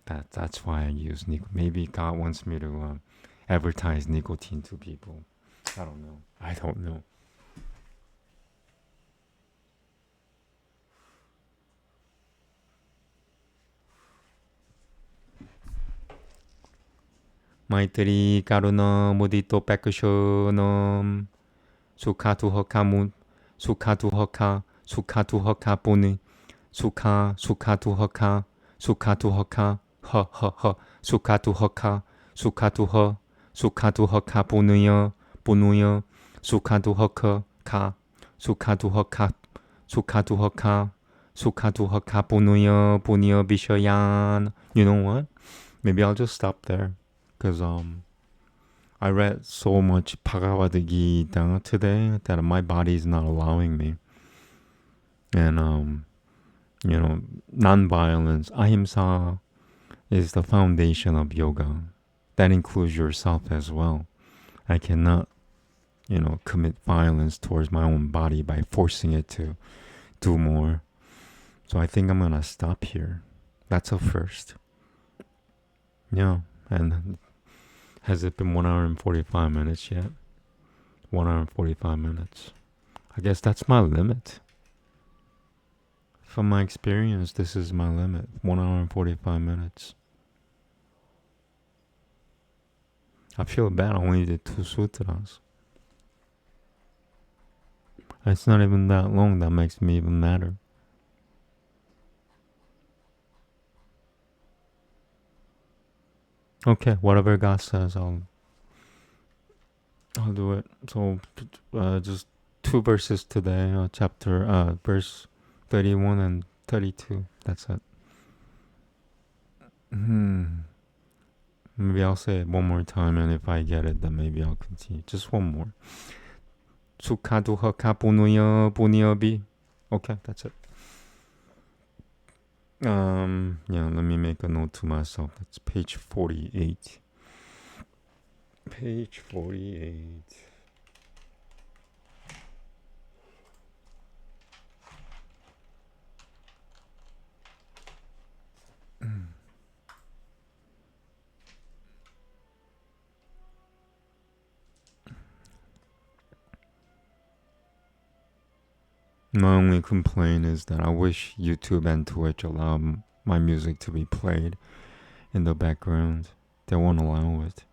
That's why I use maybe God wants me to advertise nicotine to people. I don't know. Maitri Karuna Mudito Pekashanam Sukhatu Hokamun Sukhatu Hoka Puni Sukhatu Hoka Ha Ha Ha Sukhatu Hoka Punuya Sukhatu Hoka Punuya Bishayan. You know what? Maybe I'll just stop there. Because I read so much Bhagavad Gita today that my body is not allowing me. And non-violence, ahimsa, is the foundation of yoga. That includes yourself as well. I cannot, commit violence towards my own body by forcing it to do more. So I think I'm gonna stop here. That's a first. Yeah, and has it been 1 hour and 45 minutes yet? 1 hour and 45 minutes. I guess that's my limit. From my experience, this is my limit. 1 hour and 45 minutes. I feel bad. I only did 2 sutras. It's not even that long. That makes me even madder. Okay, whatever God says, I'll do it. So, just 2 verses today. Verse 31 and 32. That's it. Maybe I'll say it one more time, and if I get it, then maybe I'll continue. Just one more. Sukhaduha kapunuya punyabi. Okay, that's it. Let me make a note to myself. That's page 48. Page 48. My only complaint is that I wish YouTube and Twitch allow my music to be played in the background. They won't allow it.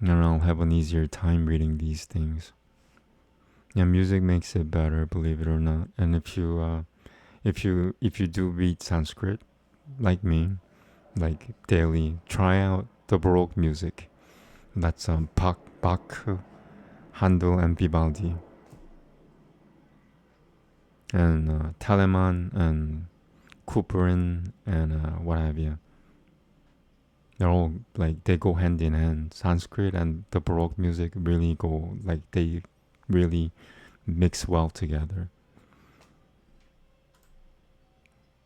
And I'll have an easier time reading these things. Yeah, music makes it better, believe it or not. And if you do read Sanskrit, like me, like daily, try out the Baroque music. That's Bach, Handel, and Vivaldi. And Telemann and Couperin and what have you. They're all they go hand in hand. Sanskrit and the Baroque music really go, they really mix well together.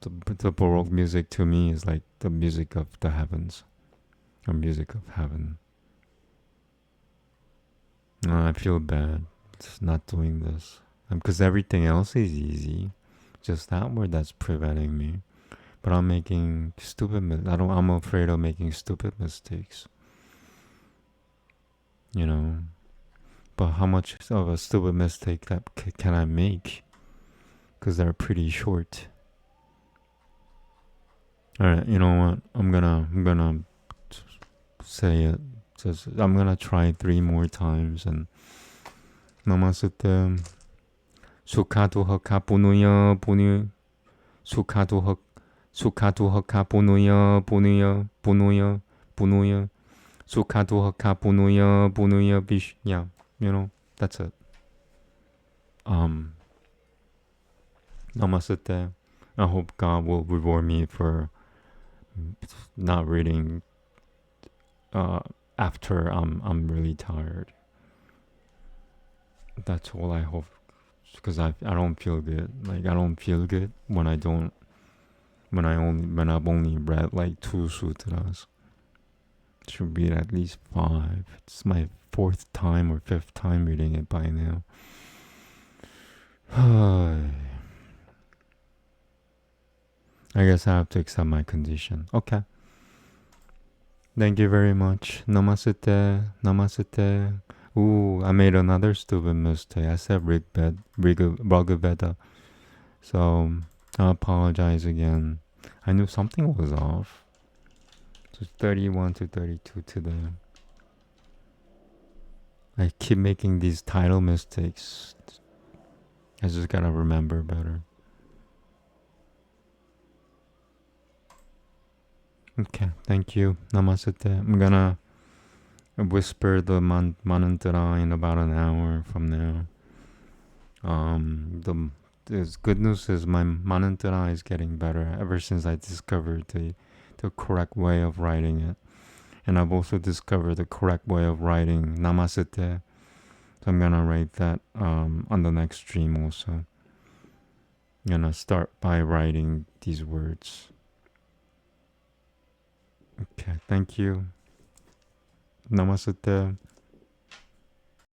The Baroque music to me is like the music of the heavens, or music of heaven. I feel bad just not doing this. Because everything else is easy. Just that word that's preventing me. But I'm making I'm afraid of making stupid mistakes. But how much of a stupid mistake that can I make? Because they're pretty short. Alright, you know what? I'm gonna say it. I'm gonna try 3 more times and Namaste. Sukhaduha kapunuya punuya Sukhaduha kapunuya punuya Sukhaduha kapunuya bish. Yeah, that's it. Namaste. I hope God will reward me for not reading after I'm really tired. That's all I hope because I don't feel good. Like I don't feel good when I've only read like 2 sutras. Should read at least 5. It's my 4th time or 5th time reading it by now. I guess I have to accept my condition. Okay. Thank you very much. Namaste. Namaste. Ooh, I made another stupid mistake. I said Bhagavad Gita. So I apologize again. I knew something was off. So 31 to 32 today. I keep making these title mistakes. I just gotta remember better. Okay, thank you. Namaste. I'm gonna whisper the mantra in about an hour from now. The good news is my mantra is getting better ever since I discovered the correct way of writing it. And I've also discovered the correct way of writing Namaste. So I'm gonna write that on the next stream also. I'm gonna start by writing these words. Okay, thank you. Namaste.